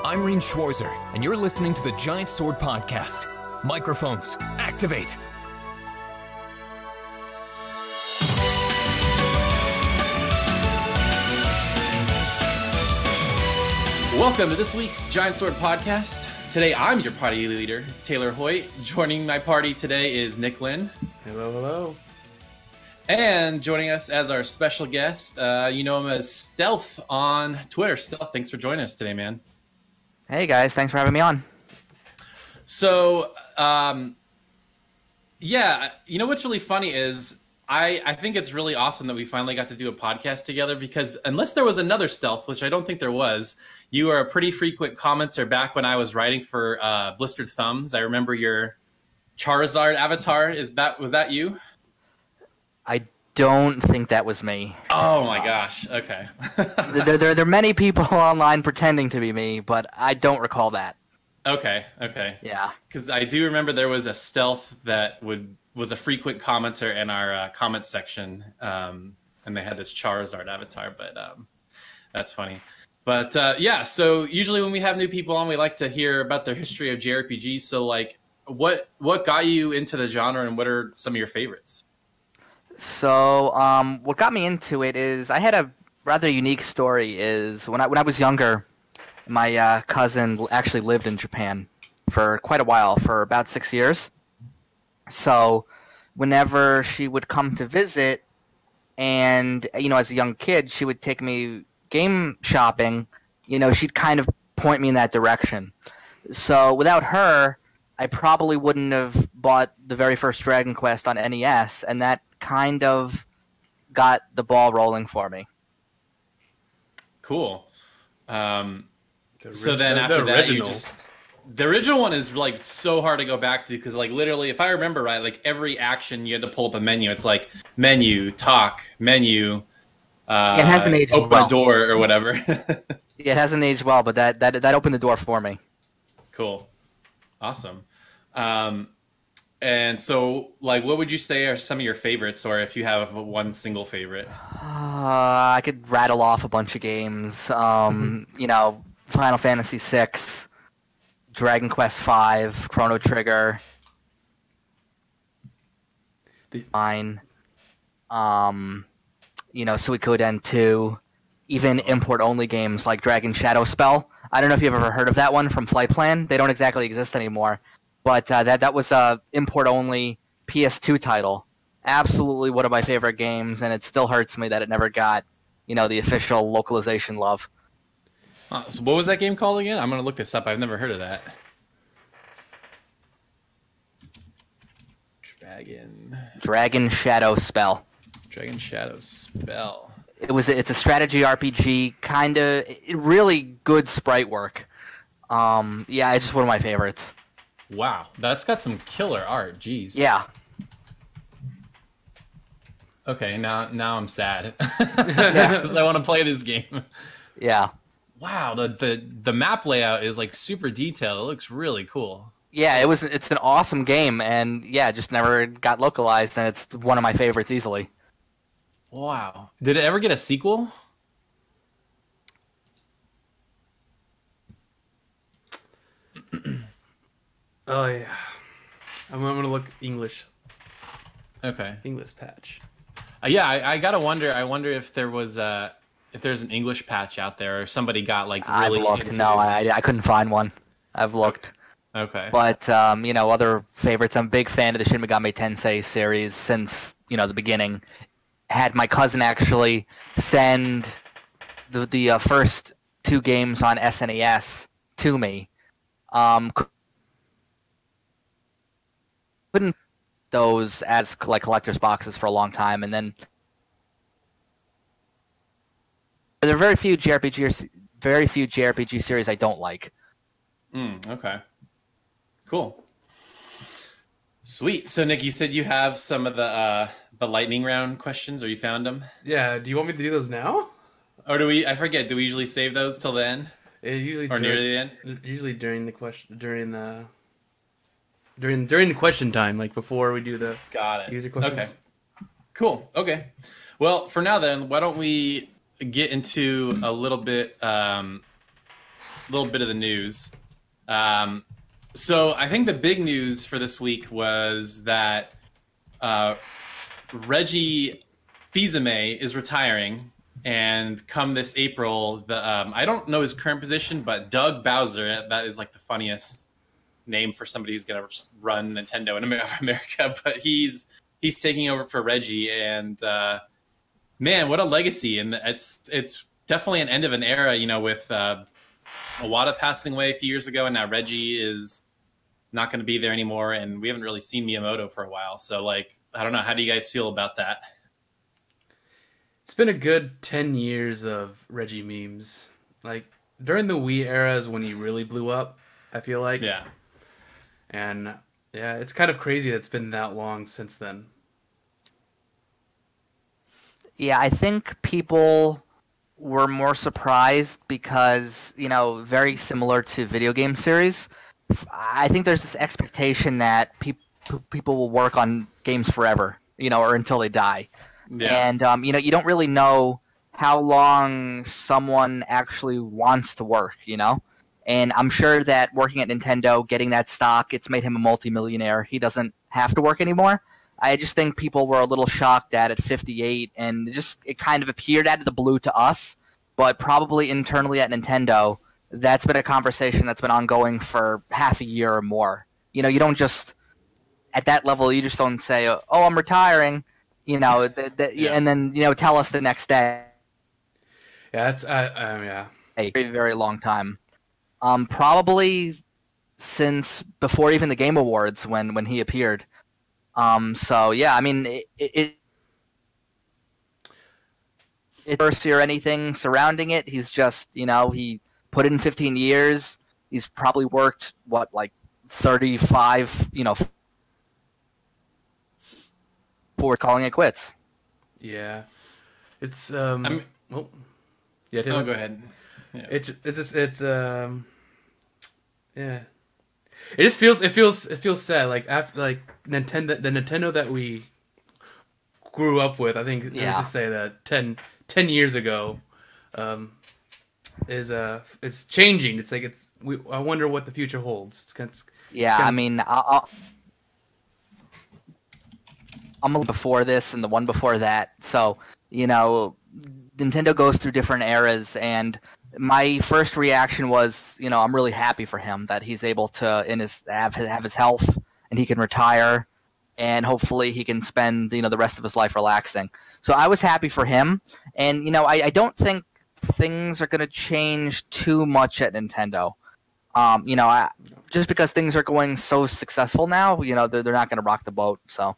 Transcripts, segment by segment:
I'm Reen Schwarzer, and you're listening to the Giant Sword Podcast. Microphones, activate! Welcome to this week's Giant Sword Podcast. Today I'm your party leader, Taylor Hoyt. Joining my party today is Nick Lynn. Hello, hello. And joining us as our special guest, you know him as Stealth on Twitter. Stealth, thanks for joining us today, man. Hey guys, thanks for having me on. So, yeah, you know what's really funny is I think it's really awesome that we finally got to do a podcast together, because unless there was another Stealth, which I don't think there was, you are a pretty frequent commenter back when I was writing for Blistered Thumbs. I remember your Charizard avatar. Was that you? I don't think that was me. Oh my gosh. Okay. there are many people online pretending to be me, but I don't recall that. Okay. Yeah. Because I do remember there was a Stealth that was a frequent commenter in our comment section, and they had this Charizard avatar, but that's funny. But yeah, so usually when we have new people on, we like to hear about their history of JRPGs. So like, what got you into the genre, and what are some of your favorites? So what got me into it is I had a rather unique story. Is when I was younger, my cousin actually lived in Japan for quite a while, for about 6 years. So whenever she would come to visit, and as a young kid, she would take me game shopping, she'd kind of point me in that direction. So without her, I probably wouldn't have bought the very first Dragon Quest on NES, and that kind of got the ball rolling for me. Cool. So then after that, the original one is like so hard to go back to, because like literally, if I remember right, like every action you had to pull up a menu. It's like menu, talk, menu. It hasn't aged open well. a door or whatever. It hasn't aged well, but that opened the door for me. Cool. Awesome. And so, like, what would you say are some of your favorites, or if you have one single favorite? I could rattle off a bunch of games. Final Fantasy VI, Dragon Quest V, Chrono Trigger, Suikoden 2, even import-only games like Dragon Shadow Spell. I don't know if you've ever heard of that one from Flightplan. They don't exactly exist anymore. But that was a import-only PS2 title. Absolutely one of my favorite games, and it still hurts me that it never got, the official localization love. So what was that game called again? I'm going to look this up. I've never heard of that. Dragon Shadow Spell. Dragon Shadow Spell. It's a strategy RPG, kind of really good sprite work. Yeah, it's just one of my favorites. Wow, that's got some killer art. Jeez. Yeah. Okay, now I'm sad because I want to play this game. Yeah. Wow, the map layout is like super detailed. It looks really cool. Yeah, it's an awesome game, and yeah, it just never got localized, and it's one of my favorites easily. Wow. Did it ever get a sequel? Oh yeah, I'm gonna look English. Okay. English patch. Yeah, I gotta wonder. I wonder if there's an English patch out there, or if somebody got like really. I've looked. No, I couldn't find one. I've looked. Okay. But other favorites. I'm a big fan of the Shin Megami Tensei series since the beginning. Had my cousin actually send the first two games on SNES to me. Couldn't those as like collector's boxes for a long time, and then there are very few JRPG series I don't like. Okay. Cool. Sweet. So Nick, you said you have some of the lightning round questions, or you found them? Yeah. Do you want me to do those now? Or do we? I forget. Do we usually save those till the end? Usually or near the end. Usually during the question during the question time, like before we do the user questions. Okay. Cool. Okay. Well, for now then, why don't we get into a little bit little bit of the news. So I think the big news for this week was that Reggie Fils-Aime is retiring, and come this April, I don't know his current position, but Doug Bowser, that is like the funniest name for somebody who's going to run Nintendo in America, but he's taking over for Reggie, and man, what a legacy! And it's definitely an end of an era, you know, with Iwata passing away a few years ago, and now Reggie is not going to be there anymore, and we haven't really seen Miyamoto for a while. So, like, I don't know. How do you guys feel about that? It's been a good 10 years of Reggie memes. Like, during the Wii era is when he really blew up, I feel like. Yeah. And, yeah, it's kind of crazy that it's been that long since then. Yeah, I think people were more surprised because, you know, very similar to video game series, I think there's this expectation that people will work on games forever, you know, or until they die. Yeah. And, you know, you don't really know how long someone actually wants to work, you know? And I'm sure that working at Nintendo, getting that stock, it's made him a multimillionaire. He doesn't have to work anymore. I just think people were a little shocked at 58, and it kind of appeared out of the blue to us, but probably internally at Nintendo, that's been a conversation that's been ongoing for half a year or more. You know, you don't just, at that level, you just don't say, oh, I'm retiring, you know, yeah. And then, you know, tell us the next day. Yeah, that's, yeah. A very, very long time. Probably since before even the Game Awards when he appeared. So, yeah, I mean, it's first or anything surrounding it. He's just, you know, he put in 15 years. He's probably worked, like 35, you know, before calling it quits. Yeah. It's, yeah. go ahead. Yeah. Yeah. It feels sad. Like after the Nintendo that we grew up with, I think I would just say that 10 years ago, it's changing. It's like I wonder what the future holds. I mean, I'm before this and the one before that, so you know, Nintendo goes through different eras, and my first reaction was, you know, I'm really happy for him that he's able to have his health and he can retire, and hopefully he can spend, you know, the rest of his life relaxing. So I was happy for him, and you know, I don't think things are going to change too much at Nintendo. You know, just because things are going so successful now, you know, they're not going to rock the boat. So.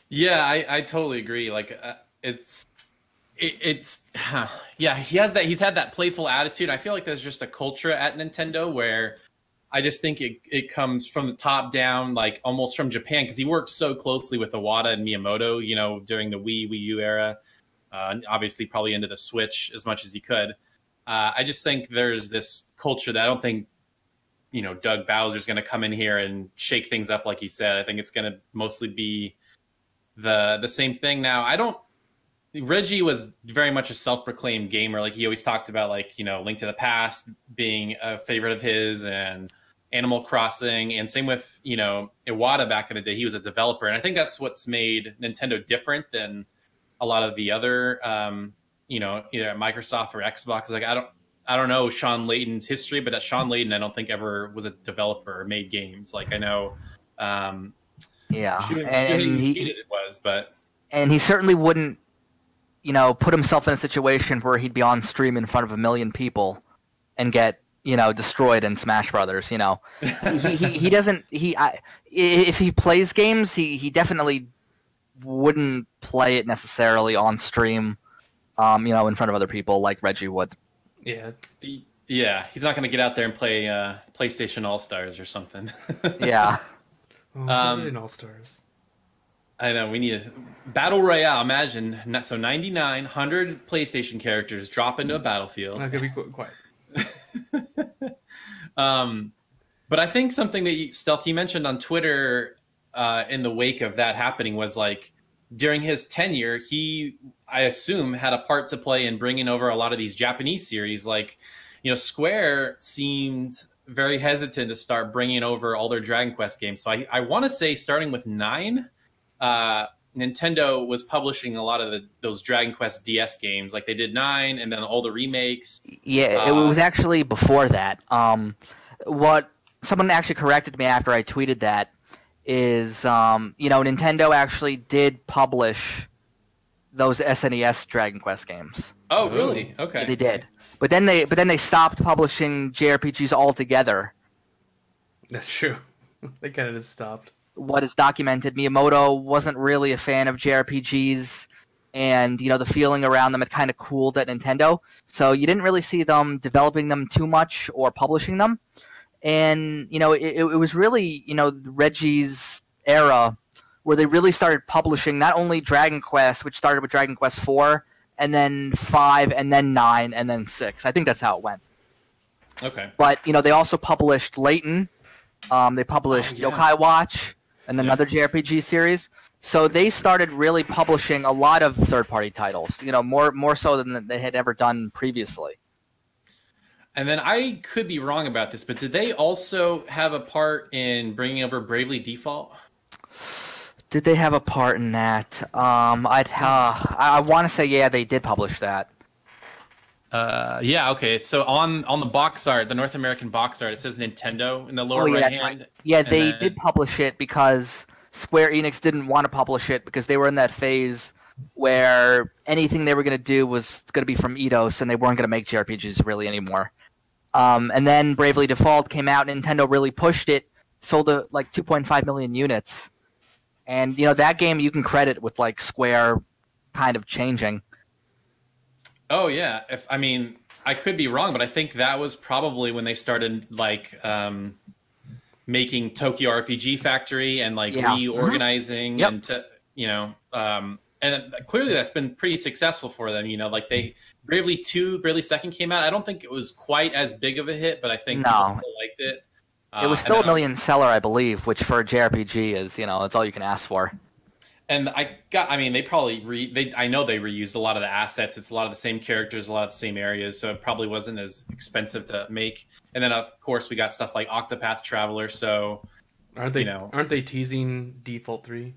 Yeah, I totally agree. Like, yeah, he's had that playful attitude. I feel like there's just a culture at Nintendo where I just think it comes from the top down, like almost from Japan, because he worked so closely with Iwata and Miyamoto, you know, during the Wii U era, obviously probably into the Switch as much as he could. I just think there's this culture that I don't think, you know, Doug Bowser's going to come in here and shake things up like he said. I think it's going to mostly be the same thing. Now, Reggie was very much a self-proclaimed gamer. Like, he always talked about, like, you know, Link to the Past being a favorite of his, and Animal Crossing, and same with, you know, Iwata back in the day. He was a developer, and I think that's what's made Nintendo different than a lot of the other, you know, either Microsoft or Xbox. Like, I don't know Sean Layton's history, but Sean Layton, I don't think ever was a developer or made games. Like, I know, and he certainly wouldn't, you know, put himself in a situation where he'd be on stream in front of 1 million people and get, you know, destroyed in Smash Brothers. You know, he doesn't. If he plays games, he definitely wouldn't play it necessarily on stream, you know, in front of other people like Reggie would. Yeah, he's not going to get out there and play PlayStation All Stars or something. Yeah. All Stars. I know, we need a battle royale. Imagine, so 9,900 PlayStation characters drop into a battlefield. Not gonna be quiet. But I think something that Stealth, you mentioned on Twitter in the wake of that happening was, like, during his tenure, he, I assume, had a part to play in bringing over a lot of these Japanese series. Like, Square seemed very hesitant to start bringing over all their Dragon Quest games. So I want to say starting with 9, Nintendo was publishing a lot of those Dragon Quest DS games. Like they did 9 and then all the remakes. Yeah, it was actually before that. What someone actually corrected me after I tweeted that is, Nintendo actually did publish those SNES Dragon Quest games. Oh, really? Okay. Yeah, they did. But then they stopped publishing JRPGs altogether. That's true. They kind of just stopped. What is documented, Miyamoto wasn't really a fan of JRPGs, and the feeling around them had kind of cooled at Nintendo. So you didn't really see them developing them too much or publishing them. And it was really Reggie's era where they really started publishing not only Dragon Quest, which started with Dragon Quest 4, and then 5, and then 9, and then 6. I think that's how it went. Okay. But they also published Layton. They published Yokai Watch, and another JRPG series. So they started really publishing a lot of third-party titles. More so than they had ever done previously. And then I could be wrong about this, but did they also have a part in bringing over Bravely Default? Did they have a part in that? I want to say they did publish that. Yeah, okay. So on the box art, the North American box art, it says Nintendo in the lower right hand. Right. Yeah, they did publish it because Square Enix didn't want to publish it because they were in that phase where anything they were going to do was going to be from Eidos, and they weren't going to make JRPGs really anymore. And then Bravely Default came out, and Nintendo really pushed it, sold like 2.5 million units. And, that game you can credit with, like, Square kind of changing. Oh, yeah. I could be wrong, but I think that was probably when they started, like, making Tokyo RPG Factory and, like, reorganizing. Mm-hmm. And, and clearly that's been pretty successful for them. Bravely 2, Bravely 2nd came out. I don't think it was quite as big of a hit, but I think people still liked it. It was still a million seller, I believe, which for a JRPG is, it's all you can ask for. And they probably I know they reused a lot of the assets. It's a lot of the same characters, a lot of the same areas, so it probably wasn't as expensive to make. And then of course we got stuff like Octopath Traveler. So aren't they teasing Default 3?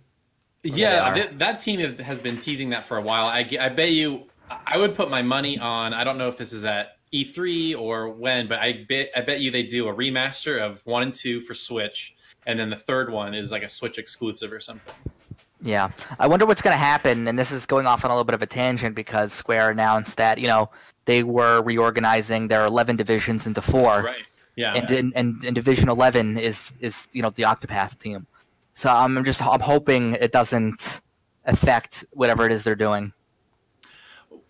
Yeah, that team has been teasing that for a while. I bet you, I would put my money on. I don't know if this is at E3 or when, but I bet you they do a remaster of 1 and 2 for Switch, and then the third one is like a Switch exclusive or something. Yeah, I wonder what's going to happen, and this is going off on a little bit of a tangent because Square announced that they were reorganizing their 11 divisions into 4. That's right. Yeah. And Division 11 is the Octopath team. So I'm hoping it doesn't affect whatever it is they're doing.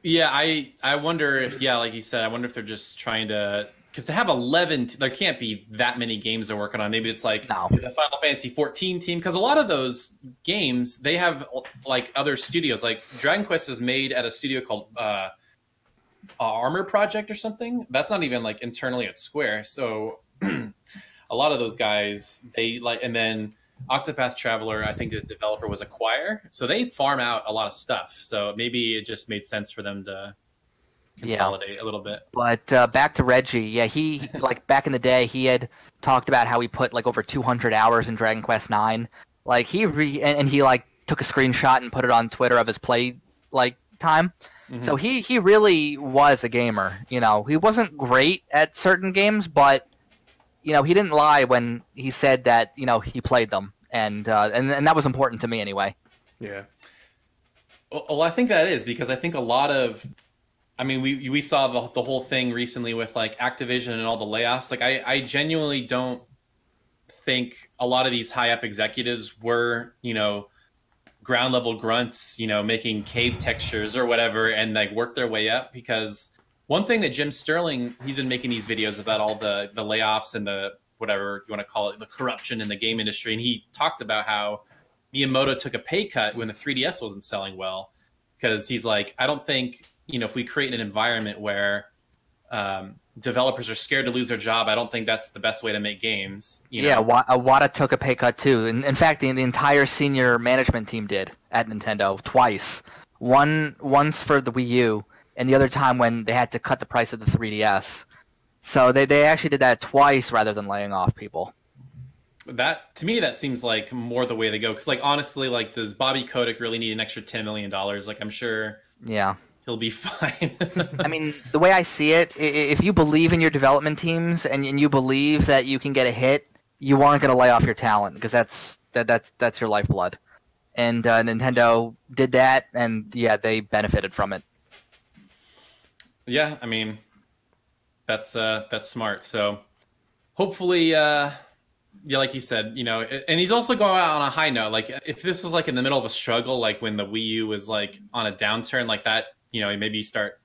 Yeah, I wonder if, like you said, I wonder if they're just trying to, because to have 11, there can't be that many games they're working on. Maybe it's like the Final Fantasy 14 team, because a lot of those games, they have like other studios. Like Dragon Quest is made at a studio called Armor Project or something. That's not even like internally at Square. So a lot of those guys, and then Octopath Traveler, I think the developer was Acquire, so they farm out a lot of stuff. So maybe it just made sense for them to consolidate a little bit. But back to Reggie, he like back in the day, he had talked about how he put like over 200 hours in Dragon Quest 9. Like he like took a screenshot and put it on Twitter of his play time. Mm-hmm. So he really was a gamer. He wasn't great at certain games, but he didn't lie when he said that, he played them. And that was important to me anyway. Yeah. Well, I think that is because I think a lot of, we saw the whole thing recently with like Activision and all the layoffs. Like I genuinely don't think a lot of these high up executives were, ground level grunts, making cave textures or whatever and like work their way up, because one thing that Jim Sterling, he's been making these videos about all the layoffs and the whatever you want to call it, the corruption in the game industry. And he talked about how Miyamoto took a pay cut when the 3DS wasn't selling well, because he's like, I don't think, if we create an environment where developers are scared to lose their job, I don't think that's the best way to make games. Yeah, Iwata took a pay cut too. In fact, the entire senior management team did at Nintendo twice. Once for the Wii U, and the other time when they had to cut the price of the 3DS. So they actually did that twice rather than laying off people. That, to me, that seems like more the way to go. Because, like, honestly, like, does Bobby Kotick really need an extra $10 million? Like, I'm sure he'll be fine. I mean, the way I see it, if you believe in your development teams and you believe that you can get a hit, you aren't going to lay off your talent because that's your lifeblood. And Nintendo did that, and yeah, they benefited from it. Yeah, I mean, that's smart. So hopefully, yeah, like you said, you know, and he's also going out on a high note. Like, if this was like in the middle of a struggle, like when the Wii U was like on a downturn like that, you know, maybe you start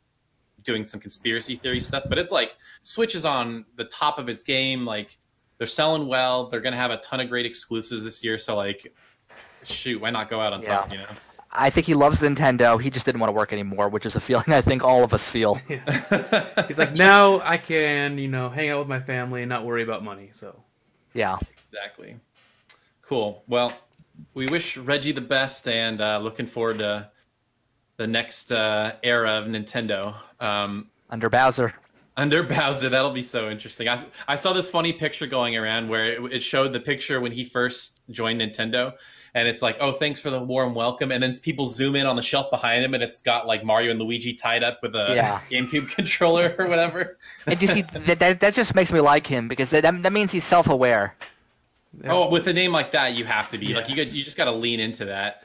doing some conspiracy theory stuff. But it's like Switch is on the top of its game. Like, they're selling well. They're gonna have a ton of great exclusives this year. So like, shoot, why not go out on top? You know. I think he loves Nintendo. He just didn't want to work anymore, which is a feeling I think all of us feel. Yeah. He's like, now I can, you know, hang out with my family and not worry about money. So, yeah, exactly. Cool. Well, we wish Reggie the best, and looking forward to the next era of Nintendo. Under Bowser. Under Bowser, that'll be so interesting. I saw this funny picture going around where it showed the picture when he first joined Nintendo. And it's like, oh, thanks for the warm welcome. And then people zoom in on the shelf behind him, and it's got like Mario and Luigi tied up with a GameCube controller or whatever. And you see, that just makes me like him because that means he's self-aware. Oh, with a name like that, you have to be like you just got to lean into that.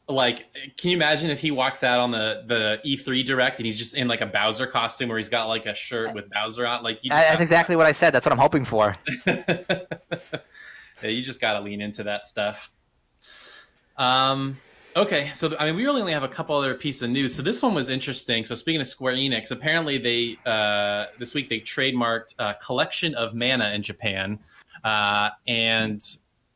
Like, can you imagine if he walks out on the E3 Direct and he's just in like a Bowser costume, or he's got like a shirt with Bowser on? Like, that's exactly what I said. That's what I'm hoping for. Yeah, you just got to lean into that stuff. Okay, so I mean, we really only have a couple other pieces of news. So this one was interesting. So speaking of Square Enix, apparently they this week they trademarked a collection of mana in Japan, and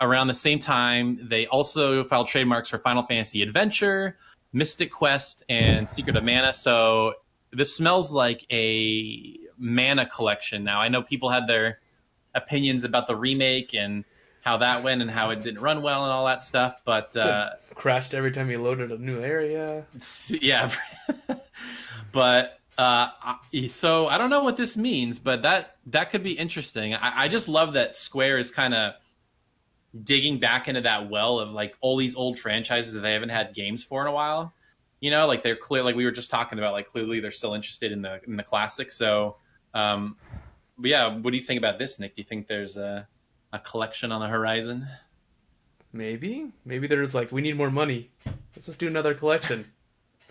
around the same time they also filed trademarks for Final Fantasy Adventure, Mystic Quest, and Secret of Mana. So this smells like a mana collection. Now I know people had their opinions about the remake and how that went and how it didn't run well and all that stuff, but crashed every time you loaded a new area. Yeah. But so I don't know what this means, but that could be interesting. I just love that Square is kind of digging back into that well of like all these old franchises that they haven't had games for in a while. You know, like they're clear, like we were just talking about, like clearly they're still interested in the classics. So but yeah, what do you think about this, Nick? Do you think there's a collection on the horizon? Maybe there's like, we need more money, let's just do another collection.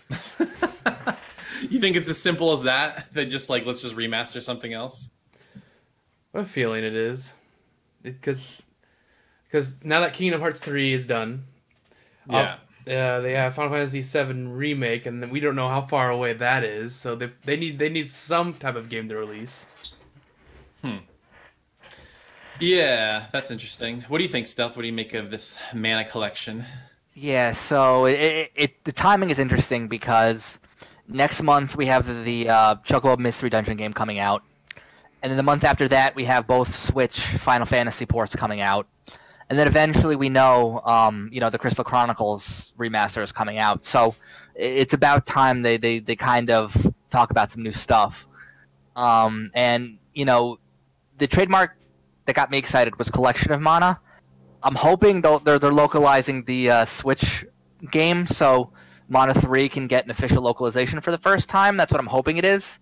You think it's as simple as that? They just like, let's just remaster something else? I'm feeling it is, because now that Kingdom Hearts 3 is done, they have Final Fantasy VII Remake, and then we don't know how far away that is, so they need some type of game to release. Yeah, that's interesting. What do you think, Stealth? What do you make of this mana collection? Yeah, so the timing is interesting because next month we have the Chocobo Mystery Dungeon game coming out, and then the month after that we have both Switch Final Fantasy ports coming out, and then eventually we know, the Crystal Chronicles remaster is coming out. So it's about time they kind of talk about some new stuff, and the trademark that got me excited was Collection of Mana. I'm hoping they're localizing the Switch game, so Mana 3 can get an official localization for the first time. That's what I'm hoping it is.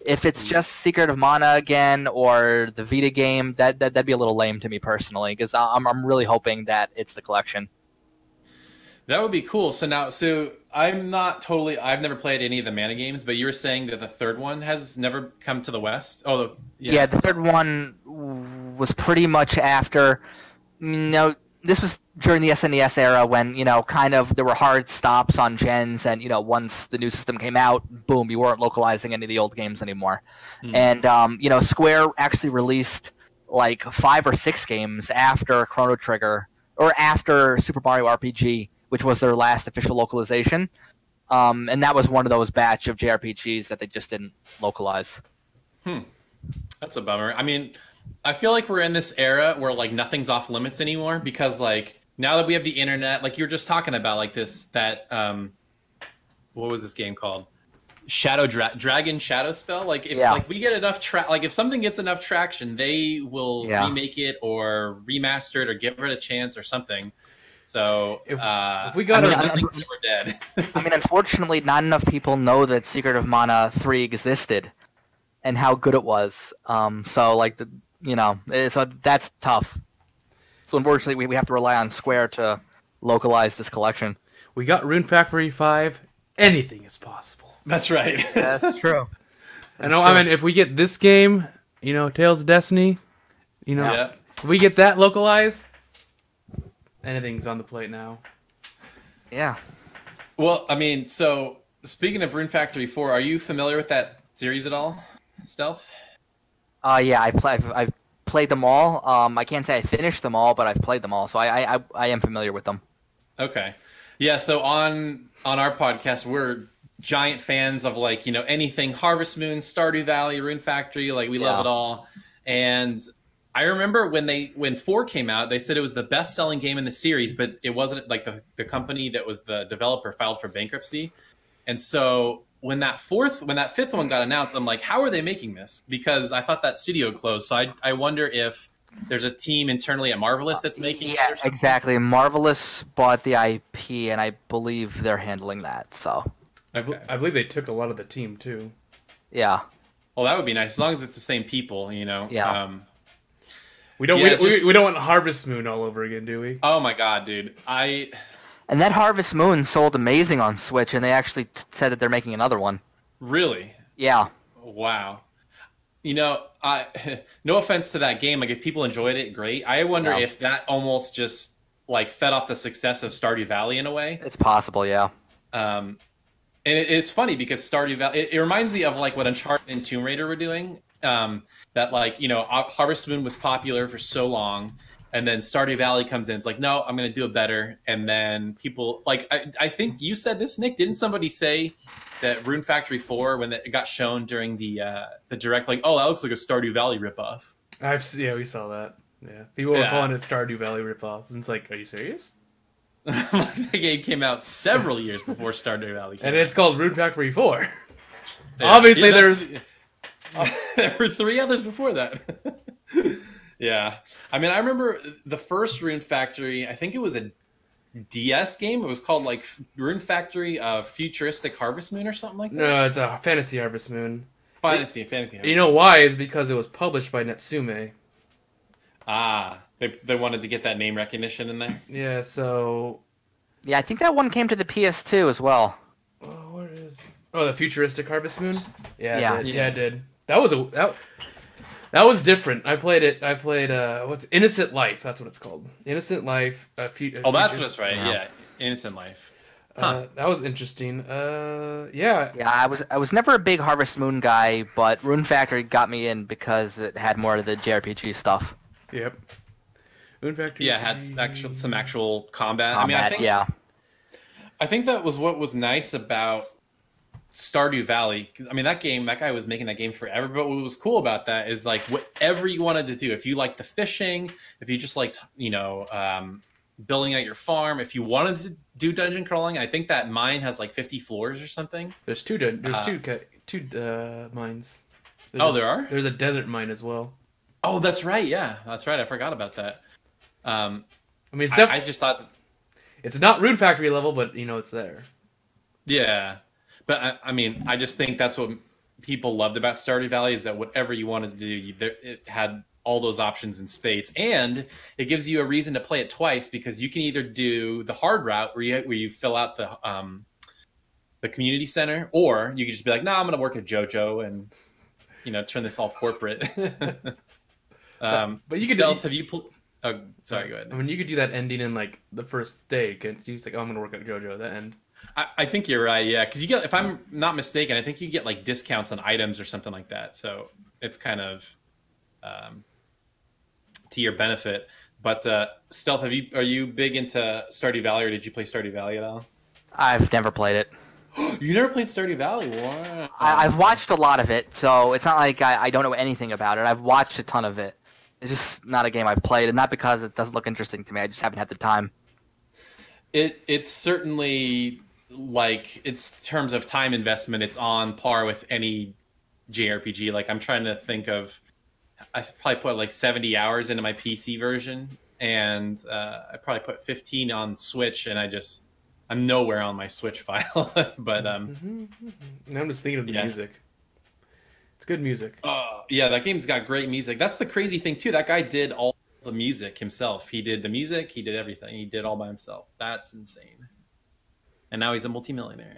If it's just Secret of Mana again or the Vita game, that'd be a little lame to me personally, because I'm really hoping that it's the collection. That would be cool. So I've never played any of the Mana games, but you were saying that the third one has never come to the West? Oh, yeah, the third one was pretty much after, this was during the SNES era when, kind of there were hard stops on gens, and, once the new system came out, boom, you weren't localizing any of the old games anymore. And, Square actually released like 5 or 6 games after Chrono Trigger, or after Super Mario RPG, which was their last official localization. And that was one of those batch of JRPGs that they just didn't localize. That's a bummer. I mean, I feel like we're in this era where like nothing's off limits anymore, because like now that we have the internet, like you were just talking about, like what was this game called? dragon shadow spell. Like if we get enough if something gets enough traction, they will remake it or remaster it or give it a chance or something. So if we got we're dead. I mean, unfortunately, not enough people know that Secret of Mana 3 existed and how good it was. So that's tough. So unfortunately, we have to rely on Square to localize this collection. We got Rune Factory 5. Anything is possible. That's right. That's true. I mean, if we get this game, Tales of Destiny, if we get that localized, anything's on the plate now. Yeah. Well, I mean, so speaking of Rune Factory 4, are you familiar with that series at all, Stealth? Yeah, I've played them all. I can't say I finished them all, but I've played them all, so I am familiar with them. Okay. Yeah, so on our podcast, we're giant fans of anything Harvest Moon, Stardew Valley, Rune Factory, we love it all. And I remember when 4 came out, they said it was the best-selling game in the series, but it wasn't the company that was the developer filed for bankruptcy. And so when that fifth one got announced, I'm like, how are they making this? Because I thought that studio closed. So I wonder if there's a team internally at Marvelous that's making it or something? Exactly. Marvelous bought the IP, and I believe they're handling that. So okay. I believe they took a lot of the team too. Yeah. Well, that would be nice as long as it's the same people, Yeah. We don't want Harvest Moon all over again, do we? Oh my god, dude! And that Harvest Moon sold amazing on Switch, and they actually said that they're making another one. Really? Yeah. Wow. No offense to that game. If people enjoyed it, great. I wonder if that almost just fed off the success of Stardew Valley in a way. It's possible, yeah. And it's funny because Stardew Valley, it reminds me of what Uncharted and Tomb Raider were doing. That Harvest Moon was popular for so long, and then Stardew Valley comes in. It's no, I'm going to do it better. And then people I think you said this, Nick. Didn't somebody say that Rune Factory 4, when it got shown during the direct, oh, that looks like a Stardew Valley ripoff? We saw that. Yeah, people were calling it Stardew Valley ripoff, and it's are you serious? The game came out several years before Stardew Valley came and out. it's called Rune Factory 4. Yeah. Obviously, there were 3 others before that. Yeah. I mean, I remember the first Rune Factory, I think it was a DS game. It was called Rune Factory Futuristic Harvest Moon or something like that. No, it's a Fantasy Harvest Moon. Fantasy Harvest Moon. You know why? Is because it was published by Natsume. Ah, they wanted to get that name recognition in there. Yeah, so... Yeah, I think that one came to the PS2 as well. Oh, where is it? Oh, the Futuristic Harvest Moon? Yeah, it did. Yeah, it did. That was different. I played it. What's Innocent Life? That's what it's called. Innocent Life. That's what's right. Yeah, Innocent Life. Huh. That was interesting. Yeah. Yeah, I was never a big Harvest Moon guy, but Rune Factory got me in because it had more of the JRPG stuff. Yep. Rune Factory. Yeah, it had some actual combat. I think that was what was nice about Stardew Valley. I mean, that guy was making that game forever, but what was cool about that is whatever you wanted to do, if you liked the fishing, if you just liked building out your farm, if you wanted to do dungeon crawling, I think that mine has 50 floors or something. There's two mines. There are? There's a desert mine as well. Oh, that's right. Yeah, that's right. I forgot about that. I mean, I just thought it's not Rune Factory level, but it's there. Yeah. But I mean, I just think that's what people loved about Stardew Valley, is that whatever you wanted to do, it had all those options in spades, and it gives you a reason to play it twice, because you can either do the hard route where you fill out the community center, or you can just be like, I'm going to work at JoJo and turn this all corporate. But you could Stealth, oh, sorry, go ahead. I mean, you could do that ending in the first day. You just I'm going to work at JoJo. That end. I think you're right, yeah, because you get, if I'm not mistaken, I think you get discounts on items or something like that. So it's kind of to your benefit. But Stealth, are you big into Stardew Valley, or did you play Stardew Valley at all? I've never played it. You never played Stardew Valley? Wow. I've watched a lot of it, so it's not like I don't know anything about it. I've watched a ton of it. It's just not a game I've played, and not because it doesn't look interesting to me. I just haven't had the time. It's certainly like it's terms of time investment, it's on par with any JRPG. Like I'm trying to think of, I probably put like 70 hours into my PC version, and I probably put 15 on Switch, and I'm nowhere on my Switch file. But And I'm just thinking of the music. It's good music. Yeah, that game's got great music. That's the crazy thing too. That guy did all the music himself. He did the music, he did everything. He did all by himself. That's insane. And now he's a multimillionaire.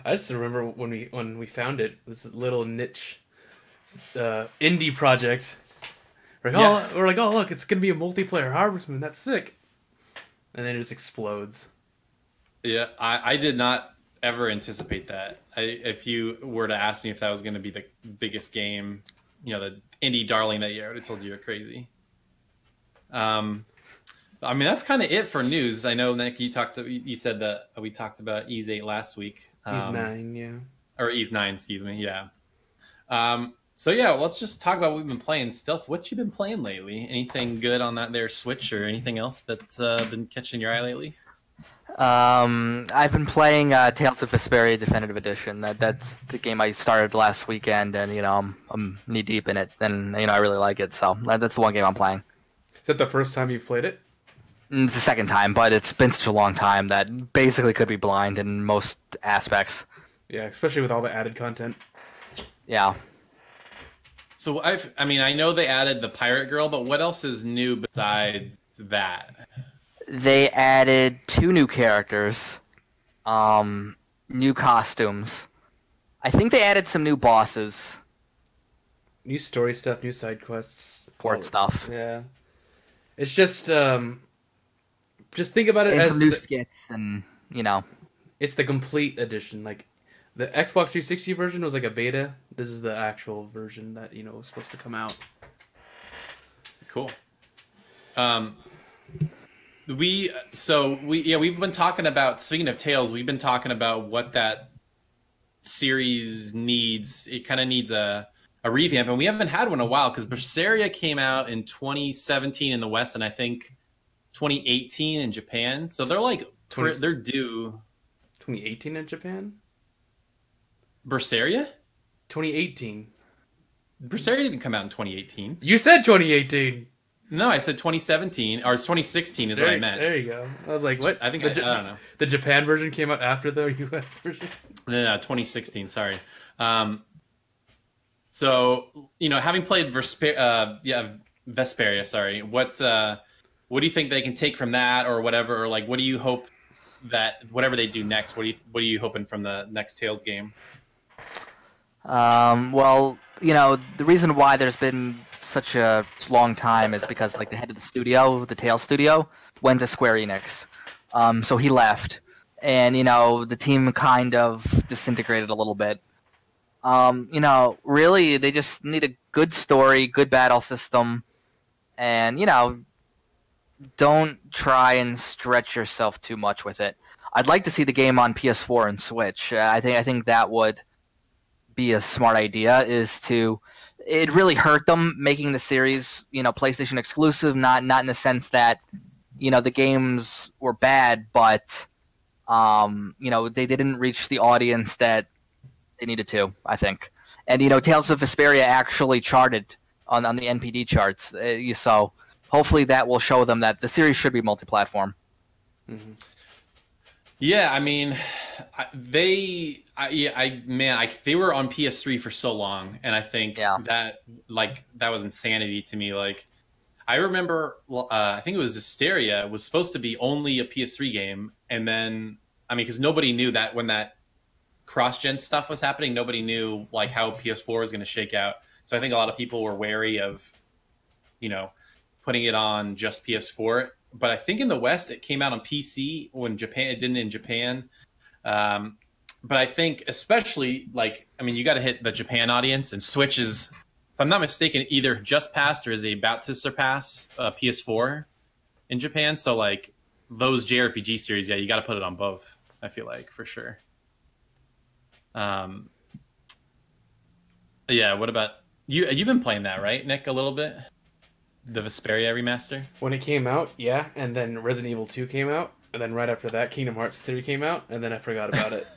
I just remember when we found it, this little niche indie project. We're like, oh look, it's gonna be a multiplayer Harvest Moon. That's sick. And then it just explodes. Yeah, I did not ever anticipate that. If you were to ask me if that was going to be the biggest game, the indie darling that year, I would have told you you're crazy. I mean, that's kind of it for news. I know, Nick, you said that we talked about Ys 8 last week. Ys 9, yeah. Or Ys 9, excuse me, yeah. So yeah, let's just talk about what we've been playing. Stealth, what you been playing lately? Anything good on that there Switch or anything else that's been catching your eye lately? I've been playing Tales of Vesperia Definitive Edition. That's the game I started last weekend, and I'm knee deep in it, and I really like it. So that's the one game I'm playing. Is that the first time you've played it? It's the second time, but it's been such a long time that basically could be blind in most aspects. Yeah, especially with all the added content. Yeah. So I know they added the pirate girl, but what else is new besides that? They added 2 new characters, new costumes. I think they added some new bosses. New story stuff, new side quests. Port stuff. Yeah. It's just think about it and as some new skits and, It's the complete edition. Like, the Xbox 360 version was like a beta. This is the actual version that, was supposed to come out. Cool. We've been talking about, speaking of Tales, we've been talking about what that series needs. It kind of needs a revamp, and we haven't had one in a while because Berseria came out in 2017 in the West, and I think 2018 in Japan. So they're like, they're due. 2018 in Japan? Berseria? 2018. Berseria didn't come out in 2018. You said 2018. No, I said 2017 or 2016 is what I meant. There you go. I was like, what? I think I don't know. The Japan version came out after the US version? No, 2016. Sorry. So having played Vesperia, sorry. What do you think they can take from that, or whatever, or like what do you hope that whatever they do next? What are you hoping from the next Tales game? Well, the reason why there's been such a long time is because like the head of the studio, the Tales studio, went to Square Enix. So he left, and the team kind of disintegrated a little bit. Really they just need a good story, good battle system, and don't try and stretch yourself too much with it. I'd like to see the game on PS4 and Switch. I think that would be a smart idea. It really hurt them making the series, PlayStation exclusive, not in the sense that, the games were bad, but, they didn't reach the audience that they needed to, I think. And, Tales of Vesperia actually charted on the NPD charts, so hopefully that will show them that the series should be multi-platform. Mm-hmm. Yeah, I mean, they were on PS3 for so long, and I think that was insanity to me. Like, I remember, I think it was Hysteria was supposed to be only a PS3 game, and then because nobody knew that when that cross-gen stuff was happening, nobody knew like how PS4 was going to shake out. So I think a lot of people were wary of, putting it on just PS4. But I think in the West it came out on PC when it didn't in Japan. But I think especially you got to hit the Japan audience, and Switch is, if I'm not mistaken, either just passed or is about to surpass PS4 in Japan. So like those JRPG series, you got to put it on both. I feel like for sure. Yeah. What about you? You've been playing that, right, Nick? A little bit. The Vesperia remaster? When it came out, yeah, and then Resident Evil 2 came out. And then right after that, Kingdom Hearts 3 came out, and then I forgot about it.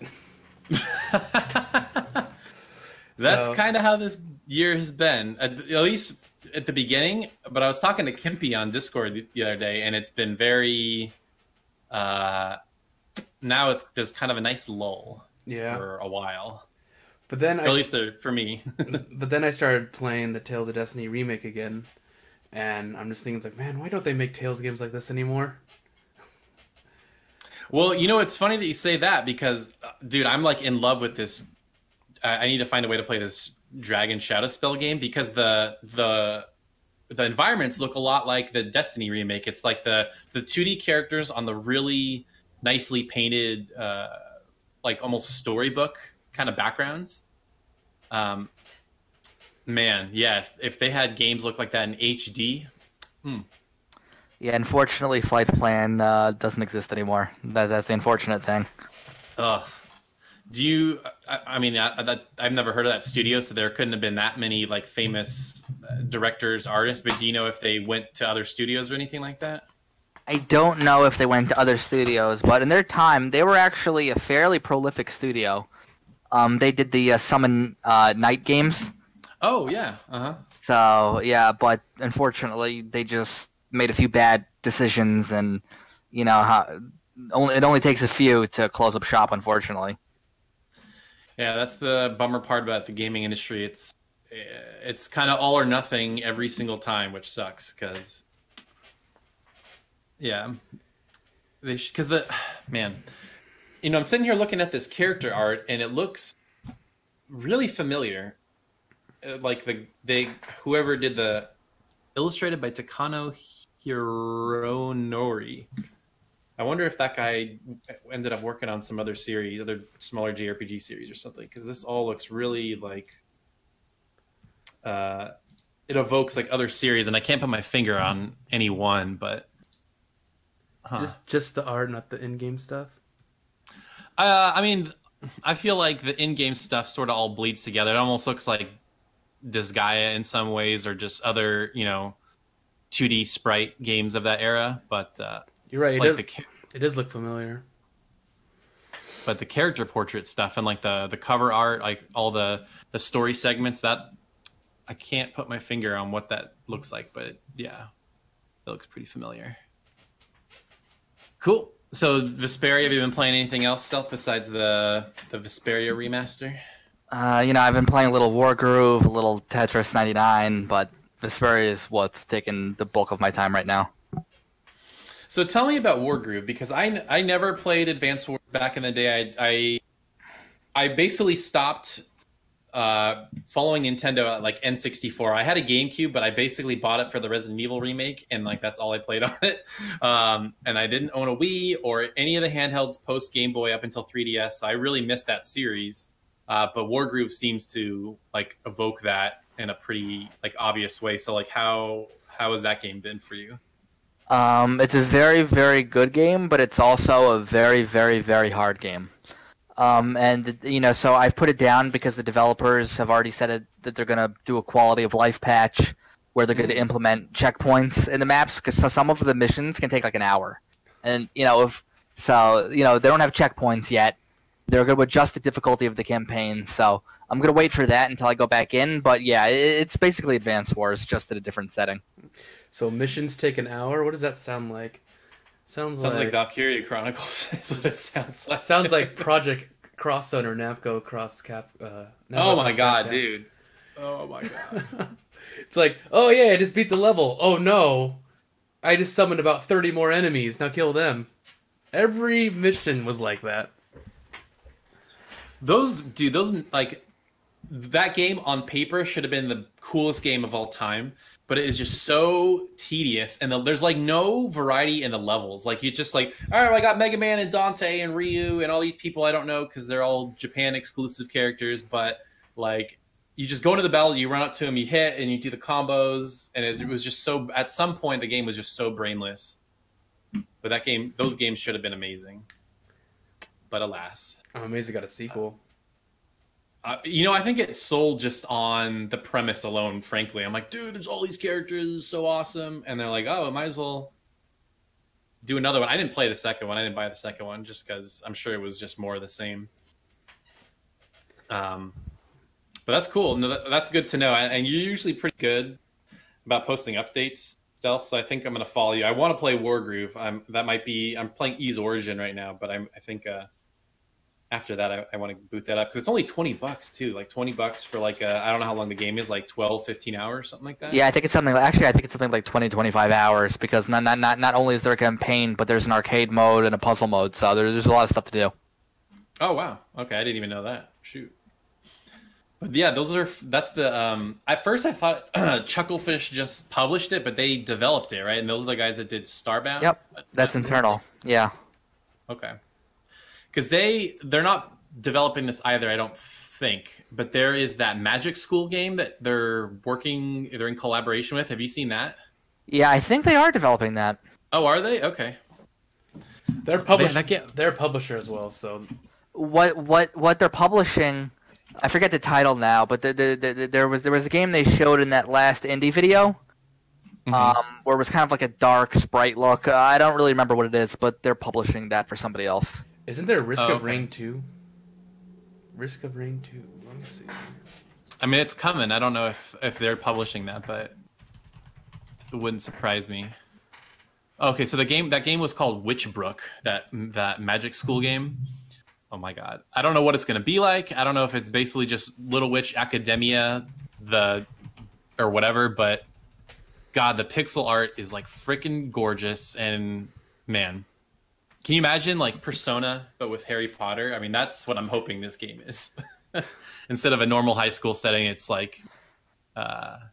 That's kind of how this year has been, at least at the beginning. But I was talking to Kimpy on Discord the other day, and it's been very... now there's kind of a nice lull for a while. But then at least for me. But then I started playing the Tales of Destiny remake again, and I'm just thinking, like, man, why don't they make Tales games like this anymore? Well, you know, it's funny that you say that because, dude, I'm like in love with this. I need to find a way to play this Dragon Shadow Spell game because the environments look a lot like the Destiny remake. It's like the 2D characters on the really nicely painted, like almost storybook kind of backgrounds. Man, yeah, if they had games look like that in HD. Yeah, unfortunately, Flight Plan doesn't exist anymore. That's the unfortunate thing. Ugh. Do you? I mean, I've never heard of that studio, so there couldn't have been that many like famous directors, artists. But do you know if they went to other studios or anything like that? I don't know if they went to other studios, but in their time, they were actually a fairly prolific studio. They did the Summon Night games. Oh yeah. So yeah, but unfortunately, they just made a few bad decisions, and you know it only takes a few to close up shop, unfortunately. Yeah, that's the bummer part about the gaming industry. It's kind of all or nothing every single time, which sucks because because man, you know, I'm sitting here looking at this character art and it looks really familiar. Like whoever did the illustrated by Takano Hironori. I wonder if that guy ended up working on some other smaller JRPG series or something, because this all looks really like it evokes like other series, and I can't put my finger on any one, but just the art, not the in-game stuff. I mean, I feel like the in-game stuff sort of all bleeds together. It almost looks like Disgaea in some ways, or just other 2D sprite games of that era, but you're right. It does look familiar. But the character portrait stuff and like the cover art, like all the story segments, that I can't put my finger on what that looks like, but yeah, it looks pretty familiar. Cool. So Vesperia, have you been playing anything else, Stealth, besides the Vesperia remaster? I've been playing a little Wargroove, a little Tetris 99, but Vesperia is what's taking the bulk of my time right now. So tell me about Wargroove, because I never played Advance Wars back in the day. I basically stopped following Nintendo at like N64. I had a GameCube, but I basically bought it for the Resident Evil remake, and like that's all I played on it. And I didn't own a Wii or any of the handhelds post Game Boy up until 3DS, so I really missed that series. But Wargroove seems to like evoke that in a pretty like obvious way. So like how has that game been for you? It's a very, very good game, but it's also a very, very, very hard game. So I've put it down because the developers have already said that they're going to do a quality of life patch where they're going to implement checkpoints in the maps, because some of the missions can take like an hour. And, they don't have checkpoints yet. They're going to adjust the difficulty of the campaign, so I'm going to wait for that until I go back in. But yeah, it's basically Advance Wars, just at a different setting. So missions take an hour? What does that sound like? Sounds like Valkyria Chronicles. That's what it sounds like. Sounds like Project Crosszone or Namco Cross Cap. Oh my god, dude. Oh my god. It's like, oh yeah, I just beat the level. Oh no, I just summoned about 30 more enemies. Now kill them. Every mission was like that. Those like that game on paper should have been the coolest game of all time, but it is just so tedious, and there's like no variety in the levels. Like you just like, all right, well, I got Mega Man and Dante and Ryu and all these people I don't know because they're all Japan exclusive characters, but like you just go into the battle, you run up to them, you hit, and you do the combos, and it was just so. At some point, the game was just so brainless. But those games should have been amazing. But alas. I'm amazed it got a sequel. I think it sold just on the premise alone, frankly. I'm like, dude, there's all these characters, so awesome. And they're like, oh, I might as well do another one. I didn't play the second one. I didn't buy the second one just because I'm sure it was just more of the same. But that's cool. No, that's good to know. And you're usually pretty good about posting updates, Stealth. So I think I'm going to follow you. I want to play Wargroove. I'm playing Ys Origin right now, but I think after that I want to boot that up because it's only $20 too. Like $20 for like I don't know how long the game is, like 12, 15 hours, something like that. Yeah, I think it's something. Actually, I think it's something like 20, 25 hours because not only is there a campaign, but there's an arcade mode and a puzzle mode. So there's a lot of stuff to do. Oh wow. Okay, I didn't even know that. Shoot. But yeah, that's the at first I thought Chucklefish just published it, but they developed it, right? And those are the guys that did Starbound. Yep, that's internal. Yeah. Okay. Because they're not developing this either, I don't think. But there is that Magic School game that they're in collaboration with. Have you seen that? Yeah, I think they are developing that. Oh, are they? Okay. They're They're a publisher as well. So what they're publishing, I forget the title now, but there was a game they showed in that last indie video, where it was kind of like a dark sprite look. I don't really remember what it is, but they're publishing that for somebody else. Isn't there Risk of Rain 2? Risk of Rain 2. Let me see. I mean, it's coming. I don't know if they're publishing that, but it wouldn't surprise me. Okay, so that game was called Witchbrook, that Magic School game. Oh my god. I don't know what it's going to be like. I don't know if it's basically just Little Witch Academia or whatever, but god, the pixel art is like freaking gorgeous, and man, can you imagine like Persona but with Harry Potter? I mean, that's what I'm hoping this game is. Instead of a normal high school setting, it's like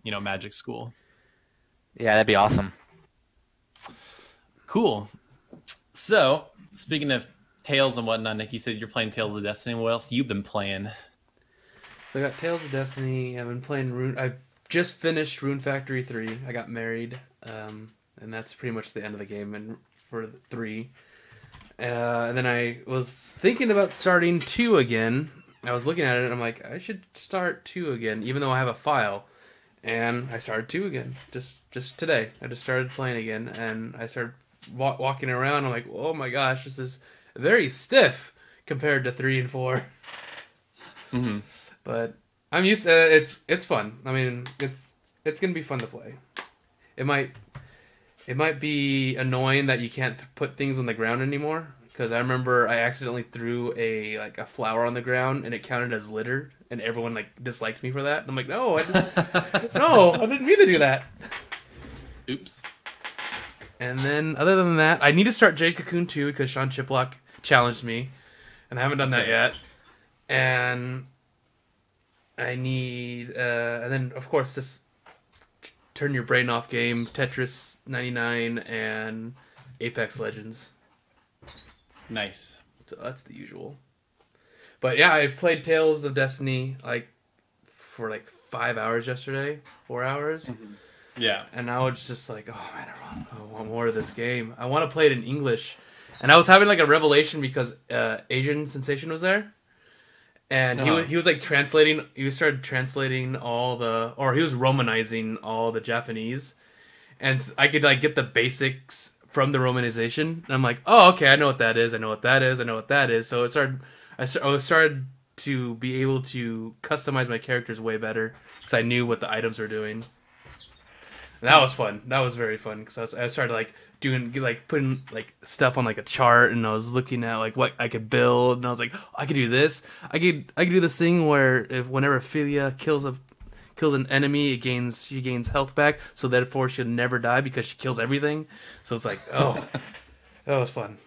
Magic School. Yeah, that'd be awesome. Cool. So, speaking of Tales and whatnot, Nick, you said you're playing Tales of Destiny. What else you've been playing? So I got Tales of Destiny. I've been playing I've just finished Rune Factory 3. I got married, and that's pretty much the end of the game and for 3. And then I was thinking about starting 2 again. I was looking at it and I'm like, I should start 2 again, even though I have a file. And I started 2 again, just today. I just started playing again, and I started walking around. I'm like, oh my gosh, this is very stiff compared to 3 and 4. Mm-hmm. But I'm used to it's fun. I mean, it's gonna be fun to play. It might be annoying that you can't put things on the ground anymore, because I remember I accidentally threw a flower on the ground and it counted as litter, and everyone disliked me for that. And I'm like, no, I didn't mean to do that. Oops. And then other than that, I need to start Jade Cocoon 2 because Sean Chiplock challenged me, and I haven't done that yet. And I need, and then of course this turn your brain off game, Tetris 99 and Apex Legends. Nice. So that's the usual. But yeah, I played Tales of Destiny for 5 hours yesterday, 4 hours. Mm-hmm. Yeah. And I was just like, oh man, I want more of this game. I want to play it in English. And I was having a revelation because Asian Sensation was there. And he was translating, he started translating he was Romanizing all the Japanese. And I could get the basics from the Romanization. And I'm like, oh, okay, I know what that is. I know what that is. I know what that is. So I started to be able to customize my characters way better because I knew what the items were doing. And that was fun. That was very fun because I started putting stuff on a chart, and I was looking at what I could build, and I was like, oh, I could do this. I could do this thing where whenever Ophelia kills an enemy, she gains health back, so therefore she'll never die because she kills everything. So it's that was fun.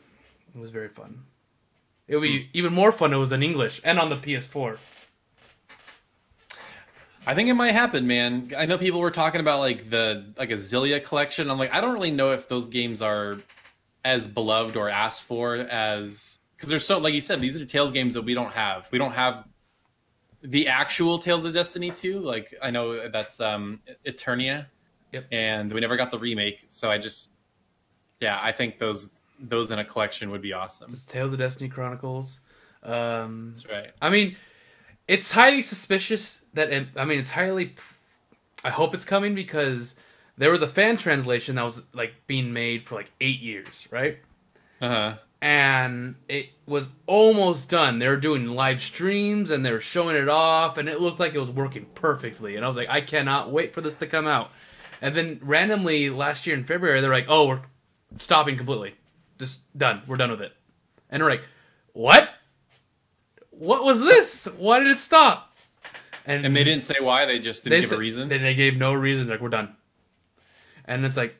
It was very fun. It would be even more fun if it was in English and on the PS4. I think it might happen, man. I know people were talking about a Zillia collection. I'm like, I don't really know if those games are as beloved or asked for as, because there's so, like you said, these are Tales games that we don't have. We don't have the actual Tales of Destiny 2. I know that's Eternia. Yep. And we never got the remake. So I think those in a collection would be awesome. It's Tales of Destiny Chronicles. That's right. I mean, it's highly suspicious that it's highly. I hope it's coming because there was a fan translation that was like being made for like 8 years, right? And it was almost done. They were doing live streams and they were showing it off, and it looked like it was working perfectly. And I was like, I cannot wait for this to come out. And then randomly last year in February, they're like, oh, we're stopping completely. Just done. We're done with it. And we're like, what? What was this? Why did it stop? And they didn't say why. They just didn't give a reason. They gave no reason. They're like, we're done. And it's like,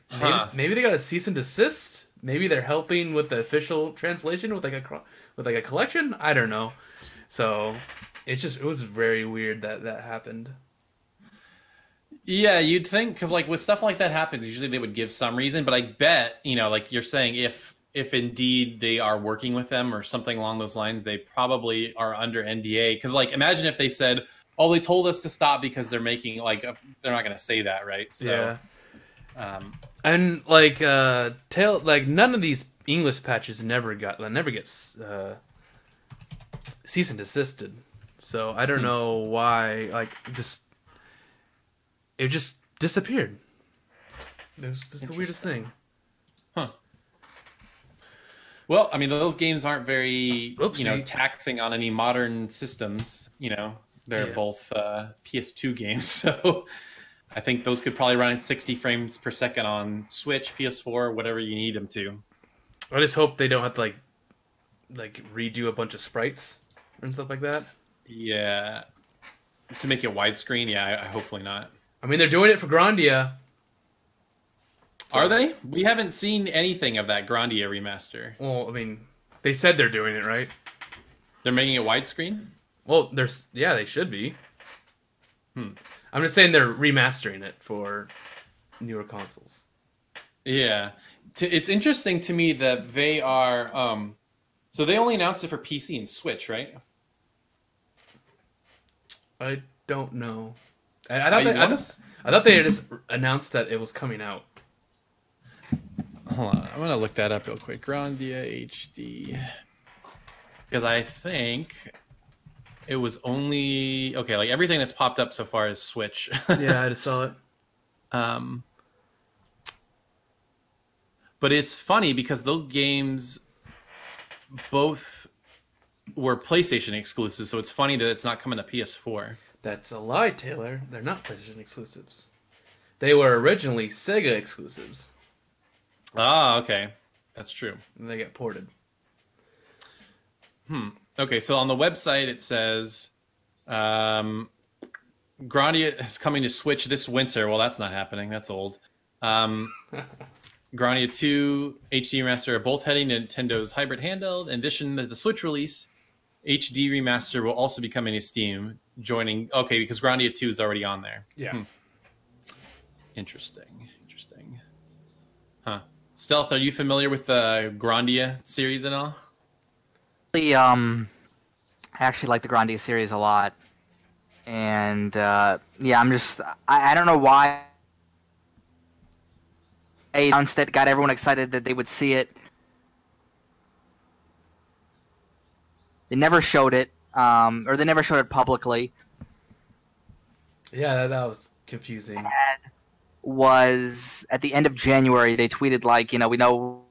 maybe they got a cease and desist. Maybe they're helping with the official translation with like a collection. I don't know. So it was very weird that happened. Yeah, you'd think, because like with stuff like that happens, usually they would give some reason. But I bet, like you're saying, if indeed they are working with them or something along those lines, they probably are under NDA. Because like, imagine if they said, "Oh, they told us to stop because they're making they're not going to say that, right?" So, yeah. And like none of these English patches never gets cease and desisted. So I don't know why. It just disappeared. It was just the weirdest thing. Huh. Well, I mean, those games aren't very, taxing on any modern systems. They're both PS2 games, so I think those could probably run at 60 frames per second on Switch, PS4, whatever you need them to. I just hope they don't have to like redo a bunch of sprites and stuff like that. Yeah, to make it widescreen. Yeah, hopefully not. I mean, they're doing it for Grandia. So. Are they? We haven't seen anything of that Grandia remaster. Well, I mean, they said they're doing it, right? They're making it widescreen? Well, they should be. I'm just saying they're remastering it for newer consoles. Yeah. It's interesting to me that they are... so they only announced it for PC and Switch, right? I don't know. I thought they just announced that it was coming out. Hold on, I'm gonna look that up real quick. Grandia HD, because I think it was only like everything that's popped up so far is Switch. Yeah, I just saw it. But it's funny because those games both were PlayStation exclusives, so it's funny that it's not coming to PS4. That's a lie, Taylor. They're not PlayStation exclusives. They were originally Sega exclusives. Ah, okay. That's true. And they get ported. Okay, so on the website it says Grandia is coming to Switch this winter. Well, that's not happening. That's old. Grandia 2 HD Remaster are both heading to Nintendo's hybrid handheld. In addition to the Switch release, HD Remaster will also be coming to Steam, joining... Okay, because Grandia 2 is already on there. Yeah. Interesting. Huh. Stealth, are you familiar with the Grandia series at all? I actually like the Grandia series a lot. And, yeah, I don't know why they announced it, got everyone excited that they would see it. They never showed it, or they never showed it publicly. Yeah, that was confusing. And was at the end of January, they tweeted we know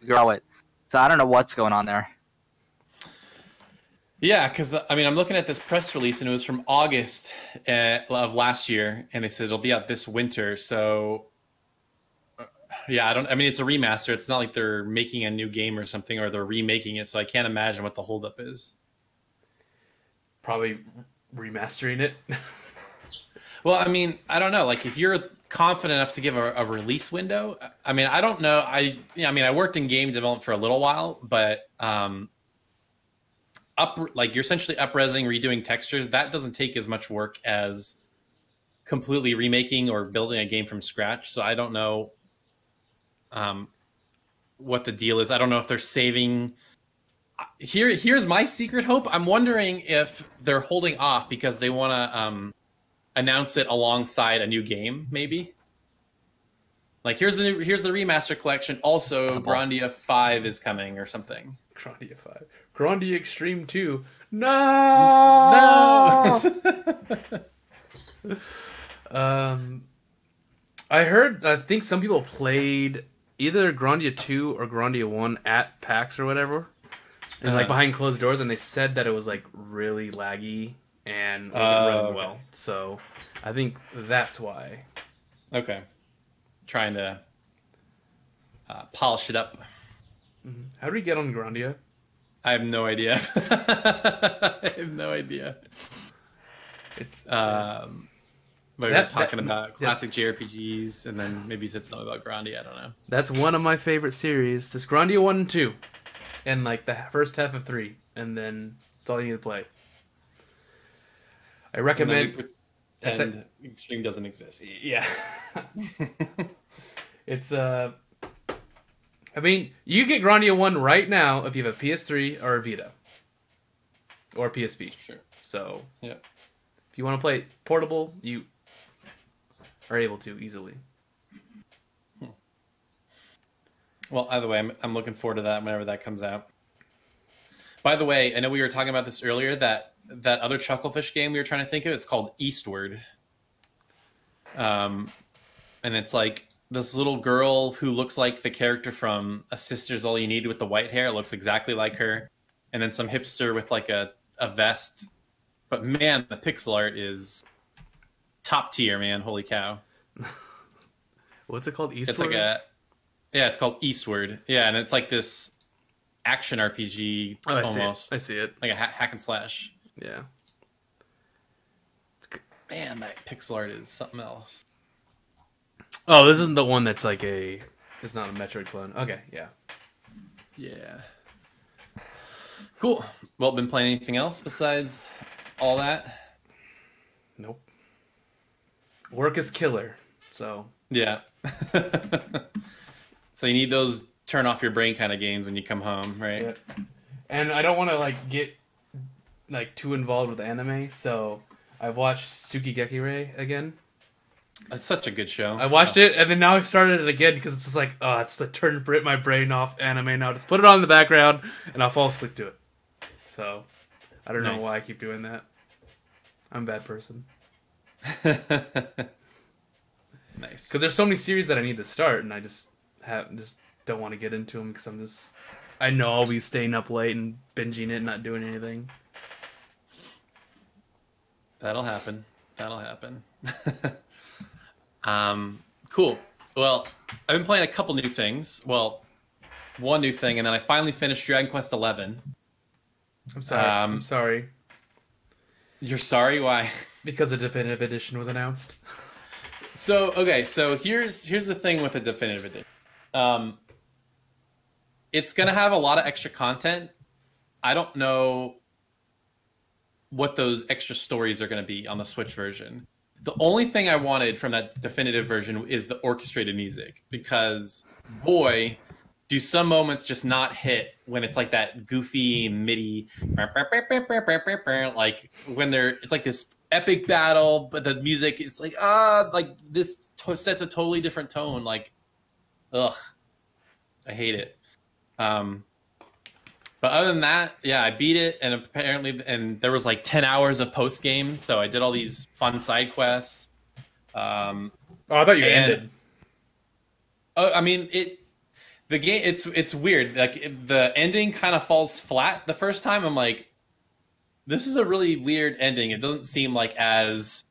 grow it. So I don't know what's going on there. Yeah, because I'm looking at this press release and it was from August of last year, and they said it'll be out this winter. So yeah, it's a remaster. It's not like they're making a new game or something, or they're remaking it. So I can't imagine what the holdup is. Probably remastering it. Well, I don't know. Like, if you're confident enough to give a release window, I don't know. I worked in game development for a little while, but you're essentially up-resing, redoing textures. That doesn't take as much work as completely remaking or building a game from scratch. So I don't know what the deal is. I don't know if they're saving. Here's my secret hope. I'm wondering if they're holding off because they want to announce it alongside a new game, maybe. Like, here's the remaster collection. Also, Grandia 5 is coming or something. Grandia 5. Grandia Extreme 2. No! I think some people played either Grandia 2 or Grandia 1 at PAX or whatever, and like behind closed doors, and they said that it was like really laggy and wasn't running well. So I think that's why. Okay. Trying to polish it up. How do we get on Grandia? I have no idea. I have no idea. It's we were talking about classic JRPGs, and then maybe you said something about Grandia. I don't know. That's one of my favorite series. Just Grandia 1 and 2, and like the first half of 3, and then it's all you need to play. I recommend. And Extreme doesn't exist. Yeah. It's I mean, you get Grandia 1 right now if you have a PS3 or a Vita. Or PSP. Sure. So, yeah. If you want to play it portable, you are able to easily. Well, either way, I'm looking forward to that whenever that comes out. By the way, I know we were talking about this earlier, that other Chucklefish game we were trying to think of, it's called Eastward. And it's like this little girl who looks like the character from A Sister's All You Need with the white hair. It looks exactly like her. And then some hipster with like a vest. But man, the pixel art is top tier, man. Holy cow. What's it called? Eastward? It's like it's called Eastward. Yeah, and it's like this action RPG almost. I see it. Like a hack and slash. Yeah. Man, that pixel art is something else. Oh, this isn't the one that's like it's not a Metroid clone. Okay, yeah. Yeah. Cool. Well, been playing anything else besides all that? Nope. Work is killer, so. Yeah. So you need those turn off your brain kind of games when you come home, right? Yeah. And I don't want to like get like too involved with anime, so I've watched Tsukigeki again. It's such a good show. I watched it, and then now I've started it again because it's just like, it's like turn my brain off anime now. Just put it on in the background, and I'll fall asleep to it. So, I don't know why I keep doing that. I'm a bad person. Nice. Because there's so many series that I need to start, and I just don't want to get into them because I know I'll be staying up late and binging it and not doing anything. That'll happen. Cool. Well, I've been playing a couple new things. Well, one new thing, and then I finally finished Dragon Quest XI. I'm sorry. I'm sorry. You're sorry? Why? Because a definitive edition was announced. So here's the thing with the definitive edition. It's gonna have a lot of extra content. I don't know what those extra stories are gonna be on the Switch version. The only thing I wanted from that definitive version is the orchestrated music, because boy, do some moments just not hit when it's like that goofy MIDI, like when it's like this epic battle, but the music, it's like, like this sets a totally different tone. Like, ugh, I hate it. But other than that, yeah, I beat it, and there was like 10 hours of post game, so I did all these fun side quests. I thought you ended. Oh, I mean the game. It's weird. Like the ending kind of falls flat the first time. I'm like, this is a really weird ending. It doesn't seem like as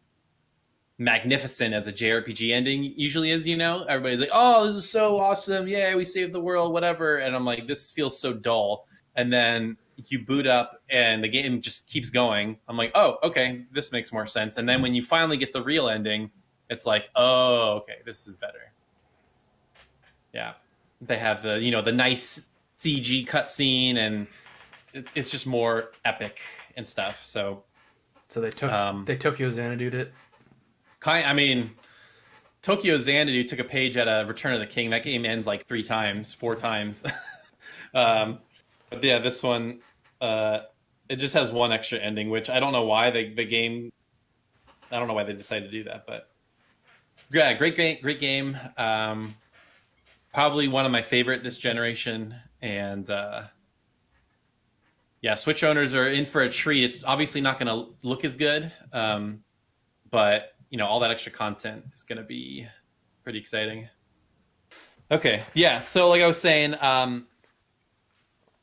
magnificent as a JRPG ending usually is. You know, everybody's like, oh, this is so awesome! Yeah, we saved the world, whatever. And I'm like, this feels so dull. And then you boot up and the game just keeps going. I'm like, oh, okay, this makes more sense. And then when you finally get the real ending, it's like, oh, okay, this is better. Yeah. They have the nice CG cutscene, and it's just more epic and stuff. So they Tokyo Xanadu'd it. Tokyo Xanadu took a page out of Return of the King. That game ends like 4 times. But yeah, this one, it just has one extra ending, which I don't know why I don't know why they decided to do that, but yeah, great game. Probably one of my favorite this generation, and yeah, Switch owners are in for a treat. It's obviously not going to look as good, but all that extra content is going to be pretty exciting. Okay, yeah. So like I was saying,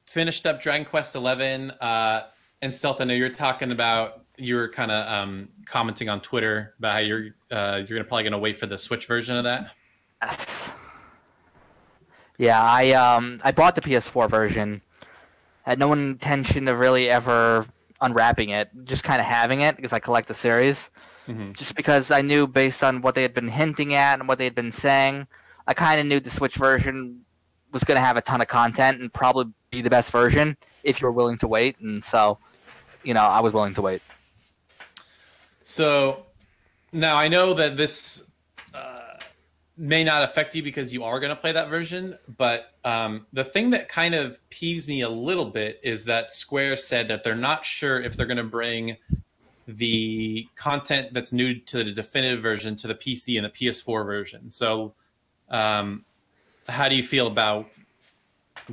finished up Dragon Quest XI, and Stealth. I know you were kind of commenting on Twitter about how you're probably going to wait for the Switch version of that. Yes. Yeah, I bought the PS4 version. Had no intention of really ever unwrapping it, just kind of having it because I collect the series. Mm-hmm. Just because I knew based on what they had been hinting at and what they had been saying, I kind of knew the Switch version was going to have a ton of content and probably be the best version if you were willing to wait. And so, I was willing to wait. So now I know that this may not affect you because you are going to play that version, but the thing that kind of peeves me a little bit is that Square said that they're not sure if they're going to bring the content that's new to the definitive version to the PC and the PS4 version. So how do you feel about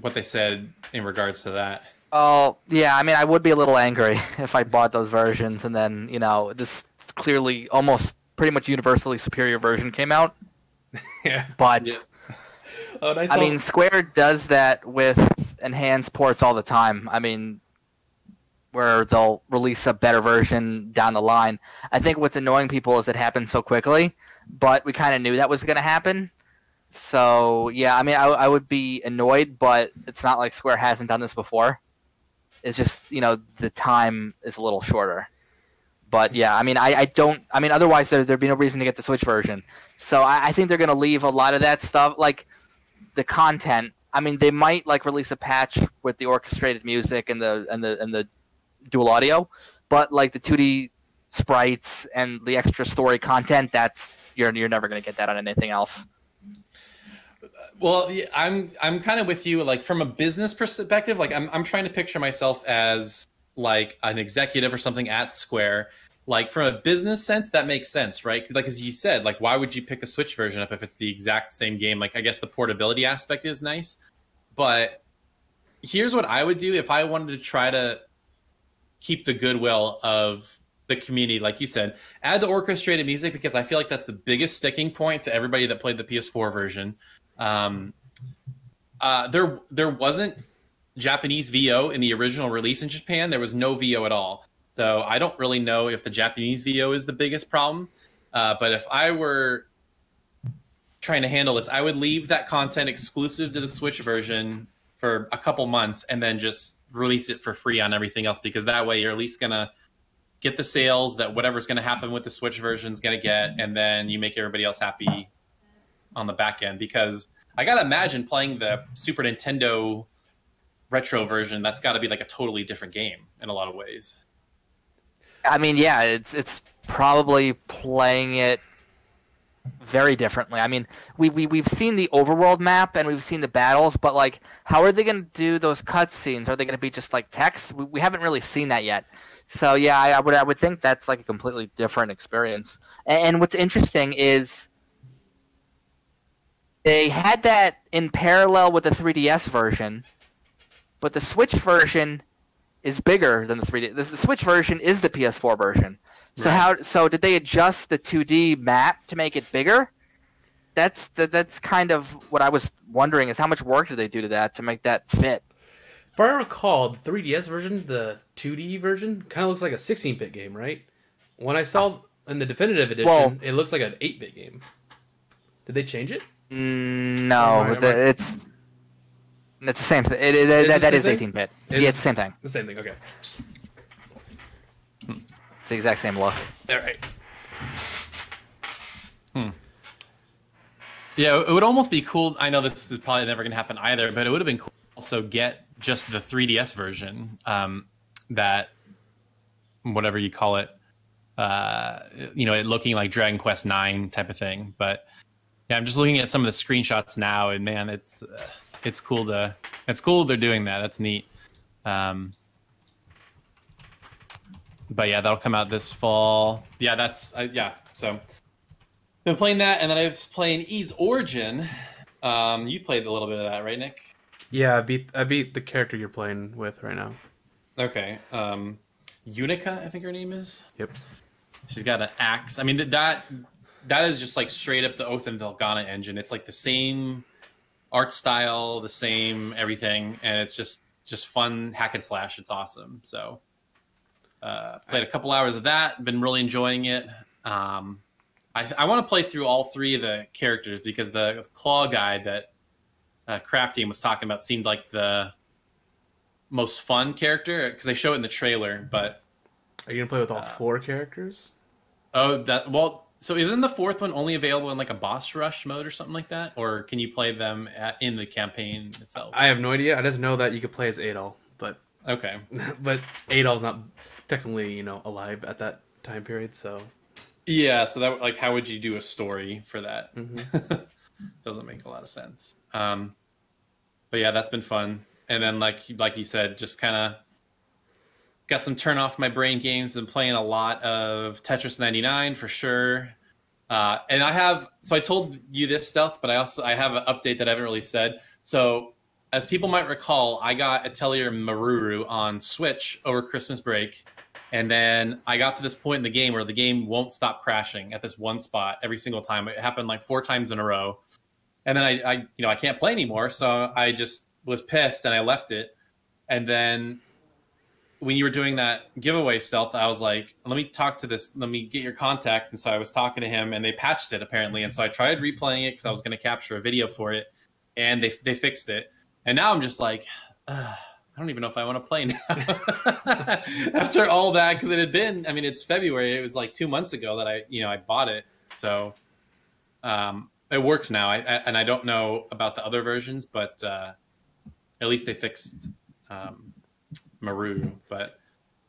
what they said in regards to that? Oh, yeah, I mean, I would be a little angry if I bought those versions and then, this clearly almost pretty much universally superior version came out. Yeah. But, Yeah. Oh, nice. I mean, Square does that with enhanced ports all the time. I mean, where they'll release a better version down the line. I think what's annoying people is it happens so quickly, but we kind of knew that was going to happen. So, yeah, I mean, I would be annoyed, but it's not like Square hasn't done this before. It's just, the time is a little shorter. But, yeah, I mean, otherwise there'd be no reason to get the Switch version. So I think they're going to leave a lot of that stuff, like the content. I mean, they might, release a patch with the orchestrated music and the dual audio, but, the 2D sprites and the extra story content, you're never going to get that on anything else. Well, I'm kind of with you. Like from a business perspective, I'm trying to picture myself as an executive or something at Square. Like from a business sense, that makes sense, right? Like as you said, why would you pick the Switch version up if it's the exact same game? I guess the portability aspect is nice, but here's what I would do if I wanted to try to keep the goodwill of the community. Like you said, add the orchestrated music because I feel like that's the biggest sticking point to everybody that played the PS4 version. There wasn't Japanese VO in the original release in Japan. There was no VO at all. So I don't really know if the Japanese VO is the biggest problem. But if I were trying to handle this, I would leave that content exclusive to the Switch version for a couple months and then just release it for free on everything else, because that way you're at least going to get the sales that whatever's going to happen with the Switch version is going to get, and then you make everybody else happy on the back end. Because I got to imagine playing the Super Nintendo retro version, that's got to be a totally different game in a lot of ways. I mean, yeah, it's probably playing it very differently. I mean, we've seen the overworld map and we've seen the battles, but how are they going to do those cutscenes? Are they going to be just text? We haven't really seen that yet. So yeah, I would think that's a completely different experience. And what's interesting is they had that in parallel with the 3DS version, but the Switch version is bigger than the 3D. The Switch version is the PS4 version. So Right. So did they adjust the 2D map to make it bigger? That's kind of what I was wondering, is how much work did they do to that to make that fit? If I recall, the 3DS version, the 2D version, kind of looks like a 16-bit game, right? When I saw in the definitive edition, it looks like an 8-bit game. Did they change it? No, it's the same thing. That is 18-bit. Yeah, it's the same thing. The same thing, okay. It's the exact same look. All right. Yeah, it would almost be cool. I know this is probably never going to happen either, but it would have been cool to also get just the 3DS version, that, whatever you call it, it looking like Dragon Quest 9 type of thing. But yeah, I'm just looking at some of the screenshots now, and man, it's cool they're doing that. That's neat. But yeah, that'll come out this fall. Yeah, so been playing that, and then I was playing Ys Origin. You played a little bit of that, right, Nick? Yeah, I beat the character you're playing with right now. Okay. Unica, I think her name is. Yep. She's got an axe. I mean, that is just like straight up the Oath and Velgana engine. It's like the same art style, the same everything, and it's just fun hack and slash. It's awesome. So played a couple hours of that. Been really enjoying it. I want to play through all 3 of the characters because the claw guide that Crafty was talking about seemed like the most fun character because they show it in the trailer. But are you gonna play with all 4 characters? Oh, so isn't the 4th one only available in like a boss rush mode or something like that, or can you play them in the campaign itself? I have no idea. I just know that you could play as Adol, but okay, but Adol's not technically alive at that time period, so yeah. So that like, how would you do a story for that? Mm-hmm. Doesn't make a lot of sense. But yeah, that's been fun. And then like you said, just kind of got some turn off my brain games. Been playing a lot of Tetris 99 for sure. And I told you this stuff, but I have an update that I haven't really said. So as people might recall, I got Atelier Maruru on Switch over Christmas break. And then I got to this point in the game where the game won't stop crashing at this one spot every single time. It happened like 4 times in a row. And then I can't play anymore. So I just was pissed and I left it. And then when you were doing that giveaway stealth, I was like, let me get your contact. And so I was talking to him and they patched it apparently. And so I tried replaying it because I was going to capture a video for it and they fixed it. And now I'm just like, I don't even know if I want to play now. After all that, because it had been, I mean, it's February. It was like 2 months ago that I bought it. So it works now. And I don't know about the other versions, but at least they fixed Maru. But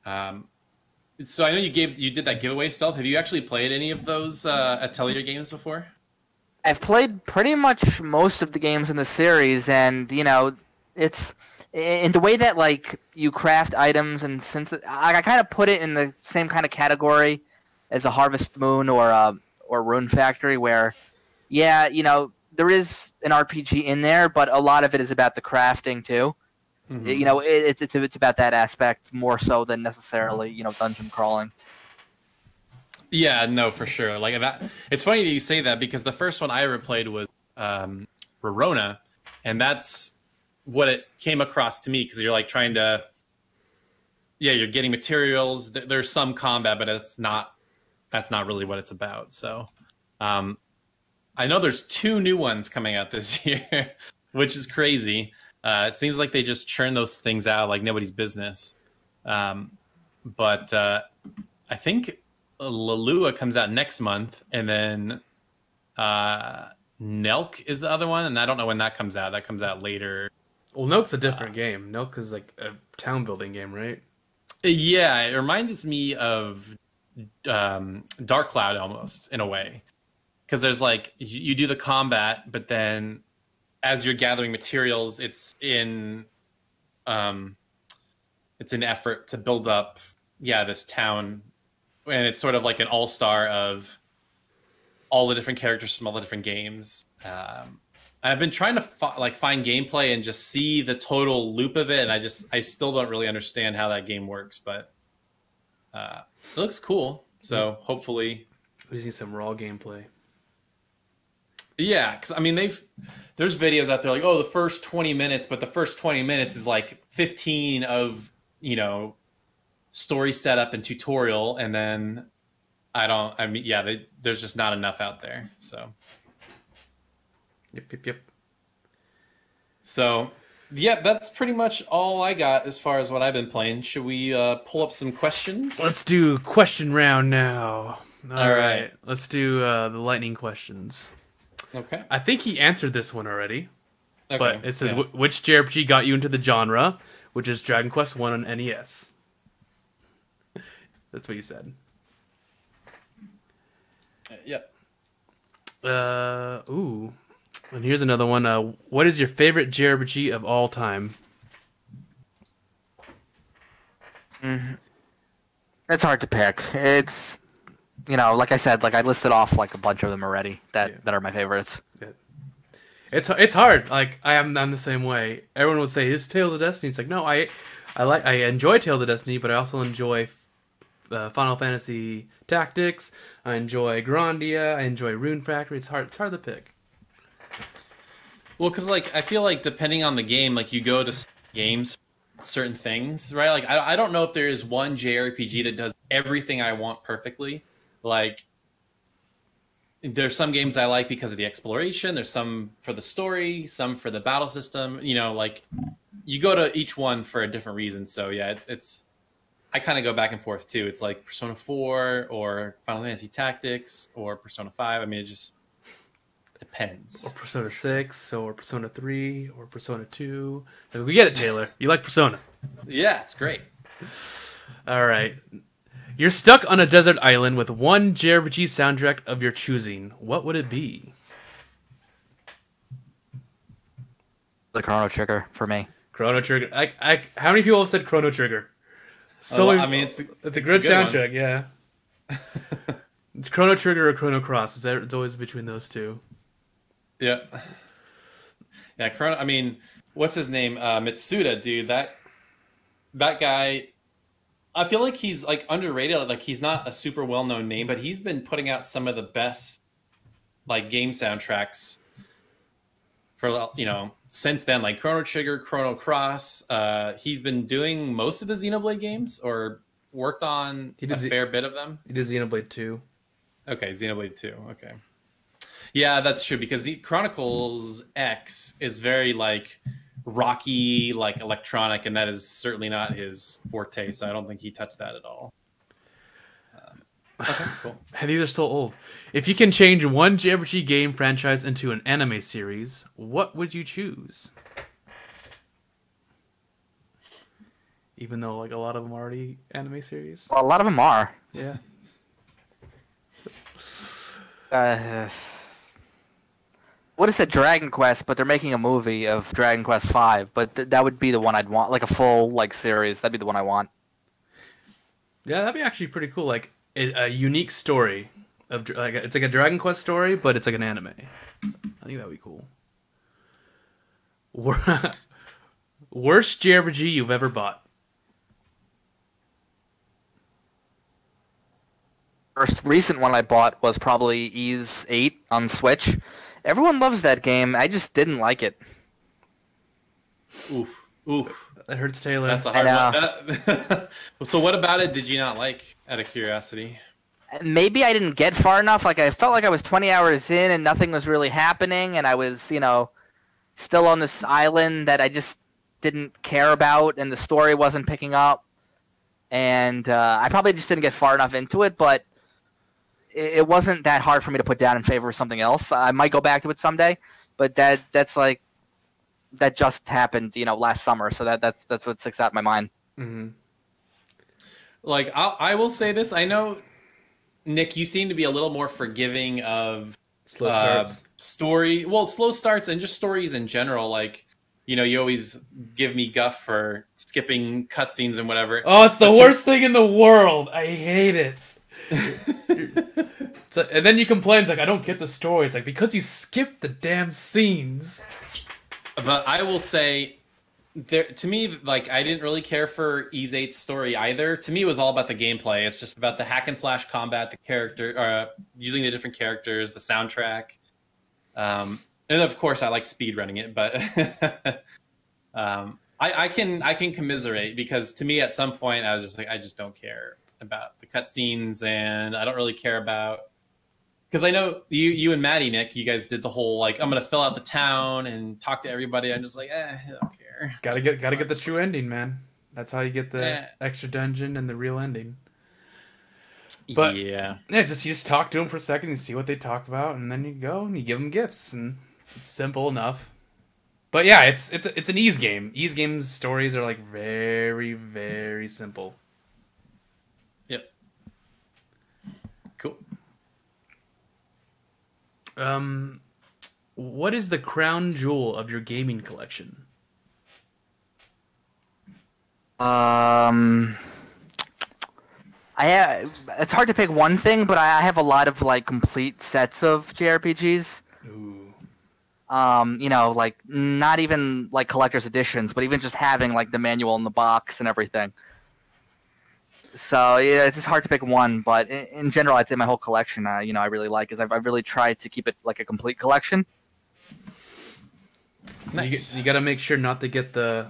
so I know you did that giveaway stealth. Have you actually played any of those Atelier games before? I've played pretty much most of the games in the series, and it's in the way that like you craft items, and since I kind of put it in the same kind of category as a Harvest Moon or Rune Factory, where there is an RPG in there, but a lot of it is about the crafting too. Mm-hmm. It's about that aspect more so than necessarily dungeon crawling. Yeah, no, for sure. Like that. It's funny that you say that because the first one I ever played was Rorona, and that's what it came across to me because you're like trying to, you're getting materials. There's some combat, but that's not really what it's about. So, I know there's 2 new ones coming out this year, which is crazy. It seems like they just churn those things out like nobody's business. But I think Lalua comes out next month, and then Nelk is the other one, and I don't know when that comes out. That comes out later. Well, Nelk's a different game. Nelk is like a town building game, right? Yeah, it reminds me of Dark Cloud almost in a way, because there's like you do the combat, but then as you're gathering materials, it's in effort to build up this town, and it's sort of like an all-star of all the different characters from all the different games. I've been trying to find gameplay and just see the total loop of it, and I still don't really understand how that game works, but it looks cool. So hopefully, we just need some raw gameplay. Yeah, because I mean there's videos out there like, the first 20 minutes, but the first 20 minutes is like 15 of story setup and tutorial, and then there's just not enough out there. So Yep. So that's pretty much all I got as far as what I've been playing. Should we pull up some questions? Let's do question round now. All right. Let's do the lightning questions. Okay. I think he answered this one already. Okay. But it says, which JRPG got you into the genre, which is Dragon Quest 1 on NES? That's what you said. Yep. Ooh. And here's another one. What is your favorite JRPG of all time? It's hard to pick. It's, like I said, like I listed off like a bunch of them already that are my favorites. Yeah. It's hard. Like I'm the same way. Everyone would say it's Tales of Destiny. It's like no, I enjoy Tales of Destiny, but I also enjoy Final Fantasy Tactics. I enjoy Grandia. I enjoy Rune Factory. It's hard to pick. Well, because like I feel like depending on the game, like you go to games, certain things, right? Like I don't know if there is one JRPG that does everything I want perfectly. Like there's some games I like because of the exploration. There's some for the story, some for the battle system. You know, like you go to each one for a different reason. So yeah, it's I kind of go back and forth too. It's like Persona 4 or Final Fantasy Tactics or Persona 5. I mean, it just depends. Or Persona 6 or Persona 3 or Persona 2. So we get it, Taylor. You like Persona. Yeah, it's great. All right. You're stuck on a desert island with one JRPG soundtrack of your choosing. What would it be? The Chrono Trigger for me. Chrono Trigger. How many people have said Chrono Trigger? So I mean, it's a good soundtrack, one. yeah. It's Chrono Trigger or Chrono Cross. It's always between those two. Yeah. Yeah, Chrono. I mean, what's his name? Mitsuda, dude. That guy. I feel like he's like underrated. Like he's not a super well-known name, but he's been putting out some of the best like game soundtracks for since then. Like Chrono Trigger, Chrono Cross. He's been doing most of the Xenoblade games, or worked on a fair bit of them. He did Xenoblade 2. Okay, Xenoblade 2. Okay. Yeah, that's true, because Chronicles X is very like rocky, like electronic, and that is certainly not his forte, so I don't think he touched that at all. Okay, cool. These are so old. If you can change one JRPG game franchise into an anime series, what would you choose? Even though like a lot of them are already anime series. Well, a lot of them are. Yeah. What is it, Dragon Quest? But they're making a movie of Dragon Quest V. But that would be the one I'd want, like a full like series. That'd be the one I want. Yeah, that'd be actually pretty cool. Like a unique story of like it's like a Dragon Quest story, but it's like an anime. I think that'd be cool. Worst JRPG you've ever bought? First recent one I bought was probably Ys 8 on Switch. Everyone loves that game. I just didn't like it. Oof. That hurts Taylor. That's a hard one. So what about it did you not like, out of curiosity? Maybe I didn't get far enough. Like I felt like I was 20 hours in and nothing was really happening, and I was, still on this island that I just didn't care about, and the story wasn't picking up. And I probably just didn't get far enough into it, but it wasn't that hard for me to put down in favor of something else. I might go back to it someday, but that's like that just happened, last summer. So that's what sticks out in my mind. Mm-hmm. Like I will say this. I know, Nick, you seem to be a little more forgiving of slow starts, slow starts, and just stories in general. Like, you always give me guff for skipping cutscenes and whatever. Oh, it's the worst thing in the world. I hate it. And then you complain, it's like, I don't get the story. It's like, because you skipped the damn scenes. But I will say, to me, like, I didn't really care for Ys 8's story either. To me, it was all about the gameplay. It's just about the hack and slash combat, the character, using the different characters, the soundtrack. And of course, I like speed running it, but I can commiserate, because to me, at some point, I was just like, I just don't care about the cutscenes, and I don't really care about, because I know you and Maddie, Nick, you guys did the whole like, I'm gonna fill out the town and talk to everybody. I'm just like, I don't care. Gotta get the true ending, man. That's how you get the extra dungeon and the real ending. But yeah, you just talk to them for a second and see what they talk about, and then you go and you give them gifts, and it's simple enough. But yeah, it's an Ys game. Ys games stories are like very, very simple. Yep. Cool. What is the crown jewel of your gaming collection? It's hard to pick one thing, but I have a lot of like complete sets of JRPGs. Ooh. Like not even like collector's editions, but even just having like the manual in the box and everything. So yeah, it's just hard to pick one. But in general, I'd say my whole collection, I really like, is I've really tried to keep it like a complete collection. Nice. You got to make sure not to get the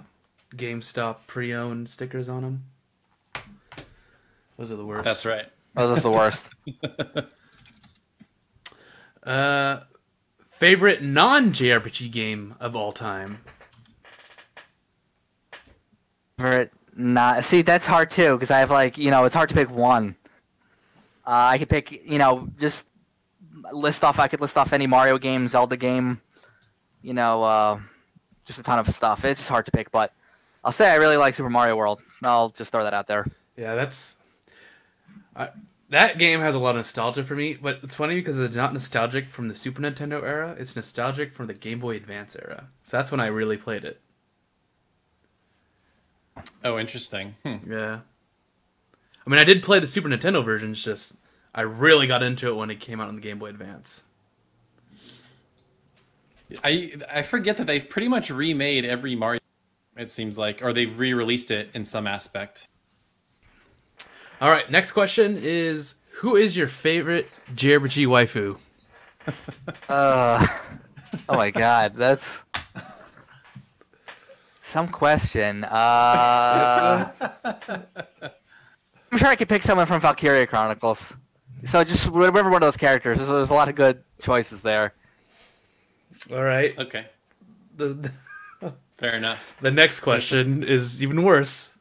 GameStop pre-owned stickers on them. Those are the worst. That's right. Those are the worst. Favorite non-JRPG game of all time? See, that's hard too, because I have it's hard to pick one. I could pick, just I could list off any Mario game, Zelda game, just a ton of stuff. It's just hard to pick, but I'll say I really like Super Mario World. I'll just throw that out there. Yeah, that game has a lot of nostalgia for me, but it's funny because it's not nostalgic from the Super Nintendo era. It's nostalgic from the Game Boy Advance era. So that's when I really played it. Oh, interesting. Yeah. I mean, I did play the Super Nintendo versions, just I really got into it when it came out on the Game Boy Advance. I forget that they've pretty much remade every Mario, it seems like, or they've re-released it in some aspect. All right, next question is, who is your favorite JRPG waifu? Oh my god, that's some question. I'm sure I could pick someone from Valkyria Chronicles. So just whatever one of those characters. There's a lot of good choices there. All right. Okay. Fair enough. The next question is even worse.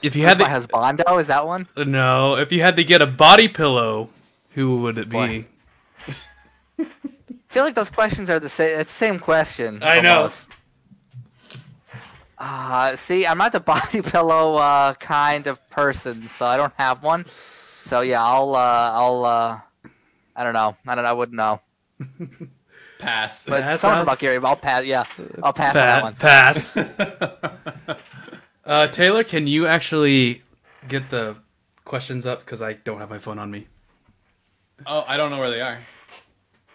If you had my husbando, is that one? No, if you had to get a body pillow, who would it be? Boy. I feel like those questions are the same. It's the same question. I know. See, I'm not the body pillow kind of person, so I don't have one. So yeah, I don't know. I wouldn't know. Pass. But someone from Valkyria, I'll pass. Yeah, I'll pass on that one. Pass. Taylor, can you actually get the questions up? Because I don't have my phone on me. Oh, I don't know where they are.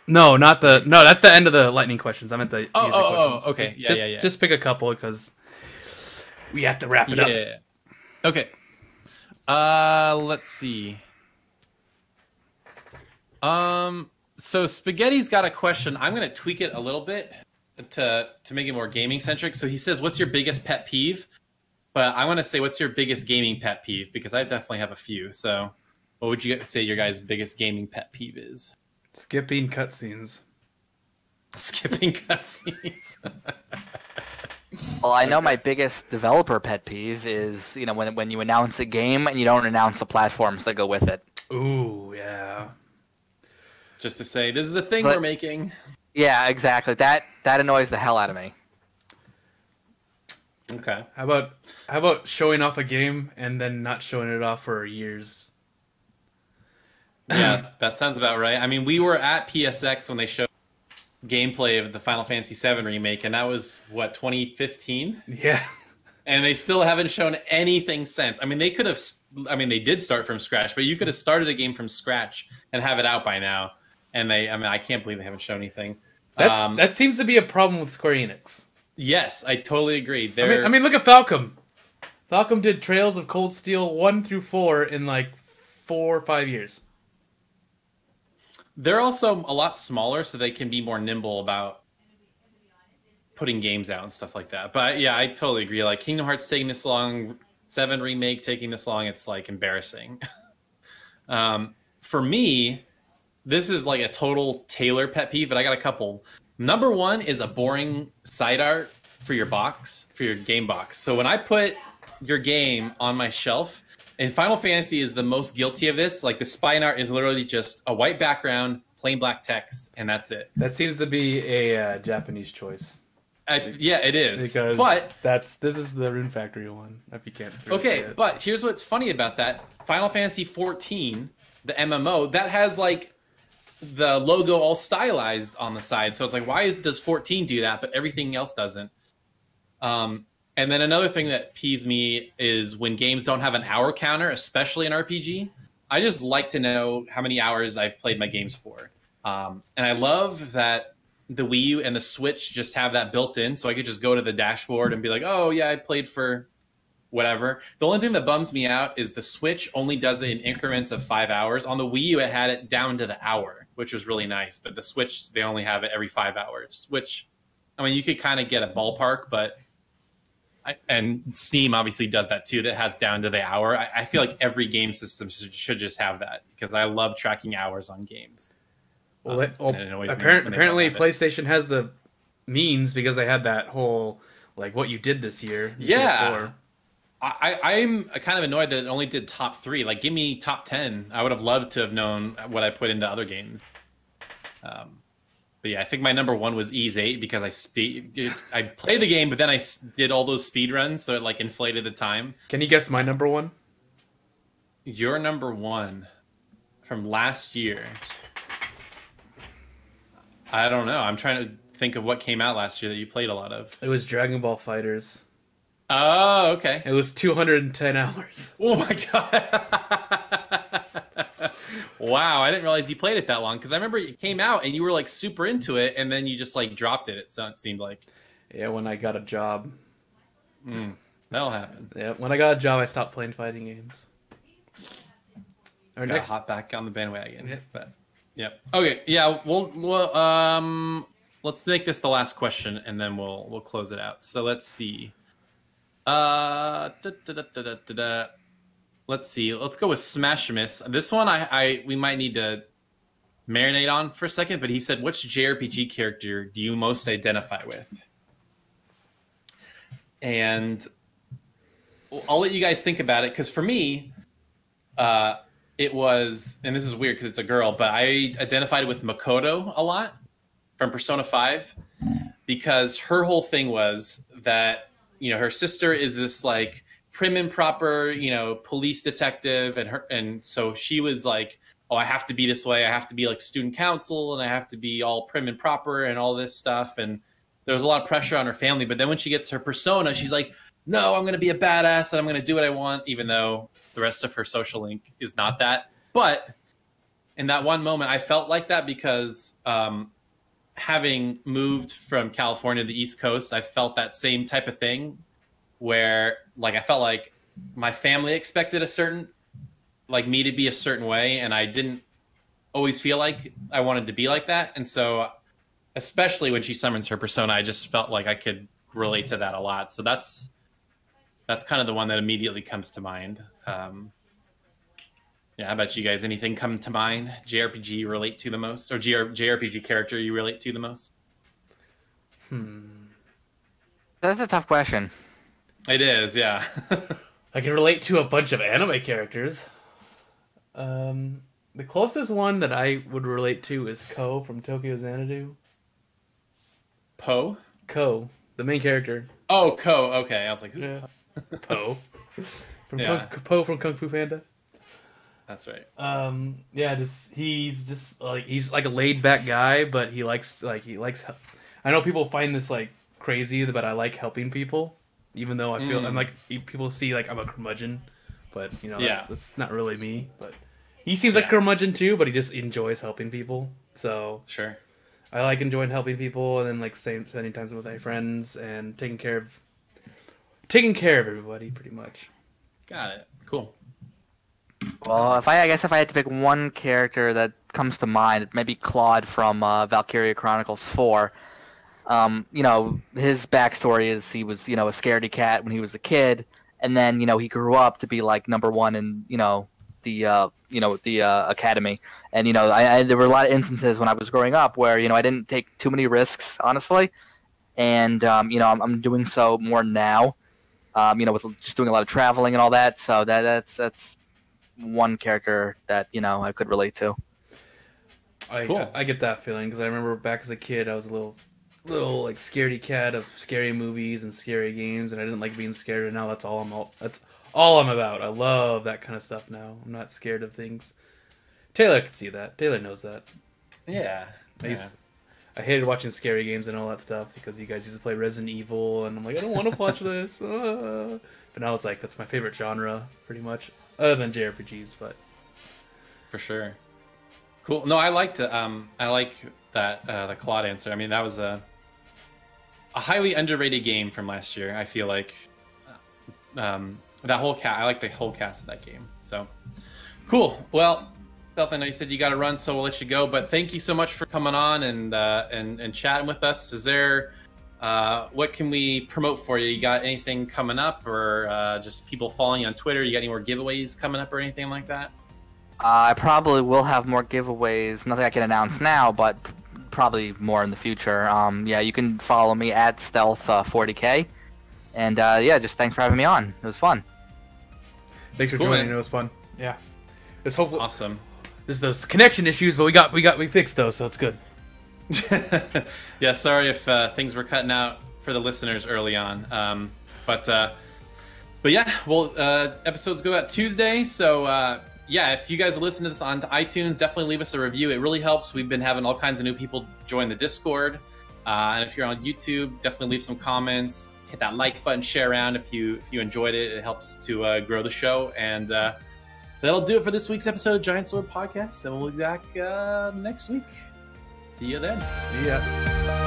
No, not the. No, that's the end of the lightning questions. I meant the user questions. Okay. Yeah. Just pick a couple because we have to wrap it up. Yeah. Okay. Let's see. So Spaghetti's got a question. I'm gonna tweak it a little bit to make it more gaming centric. So he says, "What's your biggest pet peeve?" But I want to say, "What's your biggest gaming pet peeve?" Because I definitely have a few. So, what would you say your guys' biggest gaming pet peeve is? Skipping cutscenes. Skipping cutscenes. Well, I know my biggest developer pet peeve is when you announce a game and you don't announce the platforms that go with it. Ooh, yeah. Just to say, this is a thing we're making. Yeah, exactly. That annoys the hell out of me. Okay. How about showing off a game and then not showing it off for years? Yeah, that sounds about right. I mean, we were at PSX when they showed gameplay of the Final Fantasy VII remake, and that was, 2015? Yeah. And they still haven't shown anything since. I mean, they did start from scratch, but you could have started a game from scratch and have it out by now. And I can't believe they haven't shown anything. That seems to be a problem with Square Enix. Yes, I totally agree. I mean, look at Falcom. Falcom did Trails of Cold Steel 1 through 4 in like 4 or 5 years. They're also a lot smaller, so they can be more nimble about putting games out and stuff like that. But yeah, I totally agree. Like Kingdom Hearts taking this long, 7 Remake taking this long, it's like embarrassing. For me, this is like a total Taylor pet peeve, but I got a couple. Number one is a boring side art for your game box. So when I put your game on my shelf, and Final Fantasy is the most guilty of this, like the spine art is literally just a white background, plain black text, and that's it. That seems to be a Japanese choice. Yeah, it is. Because this is the Rune Factory one, if you can't see it. But here's what's funny about that. Final Fantasy 14, the MMO, that has like the logo all stylized on the side. So it's like, why does 14 do that, but everything else doesn't? And then another thing that peeves me is when games don't have an hour counter, especially in RPG. I just like to know how many hours I've played my games for. And I love that the Wii U and the Switch just have that built in, so I could just go to the dashboard and be like, oh, yeah, I played for whatever. The only thing that bums me out is the Switch only does it in increments of 5 hours. On the Wii U, it had it down to the hour, which was really nice. But the Switch, they only have it every 5 hours, which, I mean, you could kind of get a ballpark, but and Steam obviously does that too. That has down to the hour. I feel like every game system should just have that, because I love tracking hours on games. Well, apparently PlayStation has the means, because they had that whole like what you did this year. Yeah. I'm kind of annoyed that it only did top 3. Like, give me top 10. I would have loved to have known what I put into other games. But yeah, I think my number 1 was Ys 8, because I played the game, but then I did all those speed runs, so it like inflated the time. Can you guess my number 1? Your number 1 from last year. I don't know. I'm trying to think of what came out last year that you played a lot of. It was Dragon Ball FighterZ. Oh, okay. It was 210 hours. Oh my god. Wow, I didn't realize you played it that long, because I remember it came out and you were like super into it, and then you just like dropped it. It seemed like. Yeah, when I got a job. That'll happen. Yeah, when I got a job, I stopped playing fighting games. Got hop back on the bandwagon. Yep. But, yep. Okay. Yeah. We'll let's make this the last question, and then we'll close it out. So let's see. Let's see. Let's go with Smashimus. This one we might need to marinate on for a second, but he said, which JRPG character do you most identify with? And I'll let you guys think about it, because for me, it was, and this is weird because it's a girl, but I identified with Makoto a lot from Persona 5, because her whole thing was that, you know, her sister is this like prim and proper, you know, police detective, and so she was like, oh, I have to be this way, I have to be like student council, and I have to be all prim and proper and all this stuff, and there was a lot of pressure on her family. But then when she gets her persona, she's like, no, I'm going to be a badass and I'm going to do what I want, even though the rest of her social link is not that. But in that one moment, I felt like that because having moved from California to the East Coast, I felt that same type of thing where like I felt like my family expected a certain, like me to be a certain way, and I didn't always feel like I wanted to be like that. And so especially when she summons her persona, I just felt like I could relate to that a lot. So that's kind of the one that immediately comes to mind. Yeah, how about you guys? Anything come to mind? JRPG you relate to the most? Or JRPG character you relate to the most? That's a tough question. It is, yeah. I can relate to a bunch of anime characters. The closest one that I would relate to is Ko from Tokyo Xanadu. Poe? Ko, the main character. Oh, Ko. Okay, I was like, who's Poe? Poe from Kung Fu Panda. That's right. Yeah, he's like a laid back guy, but he likes. I know people find this like crazy, but I like helping people, even though I feel I'm like people see like I'm a curmudgeon, but you know that's not really me. But he seems like a curmudgeon too, but he just enjoys helping people. So sure, I like enjoying helping people, and then like spending time with my friends and taking care of everybody, pretty much. Got it. Cool. Well, I guess if I had to pick one character that comes to mind, maybe Claude from Valkyria Chronicles 4. You know, his backstory is he was, you know, a scaredy cat when he was a kid, and then, you know, he grew up to be like #1 in, the academy. And, you know, there were a lot of instances when I was growing up where, you know, I didn't take too many risks, honestly. And, you know, I'm doing so more now, you know, with just doing a lot of traveling and all that. So that's one character that, you know, I could relate to. Cool. I get that feeling because I remember back as a kid, I was a little like scaredy cat of scary movies and scary games, and I didn't like being scared. And now that's all I'm about. I love that kind of stuff now. I'm not scared of things. Taylor could see that. Taylor knows that. Yeah. I hated watching scary games and all that stuff because you guys used to play Resident Evil, and I'm like, I don't want to watch this. But now it's like that's my favorite genre, pretty much, other than JRPGs. But for sure. Cool. No, I like that the Claude answer. I mean, that was a highly underrated game from last year. I feel like that whole cast. I like the whole cast of that game. So cool. Well, Stealth, I know you said you got to run, so we'll let you go. But thank you so much for coming on and chatting with us. Is there what can we promote for you? You got anything coming up, or just people following you on Twitter? You got any more giveaways coming up or anything like that? I probably will have more giveaways. Nothing I can announce now, but probably more in the future. Yeah, you can follow me at Stealth40K. And yeah, just thanks for having me on. It was fun. Thanks for joining. It was fun. Yeah, it's hopefully awesome. There's those connection issues, but we fixed those, so it's good. Yeah, sorry if things were cutting out for the listeners early on. But yeah, well, episodes go out Tuesday, so yeah, if you guys are listening to this on iTunes, definitely leave us a review. It really helps. We've been having all kinds of new people join the Discord. And if you're on YouTube, definitely leave some comments. Hit that like button, share around if you enjoyed it. It helps to grow the show. And that'll do it for this week's episode of Giant Sword Podcast. And we'll be back next week. See you then. See ya.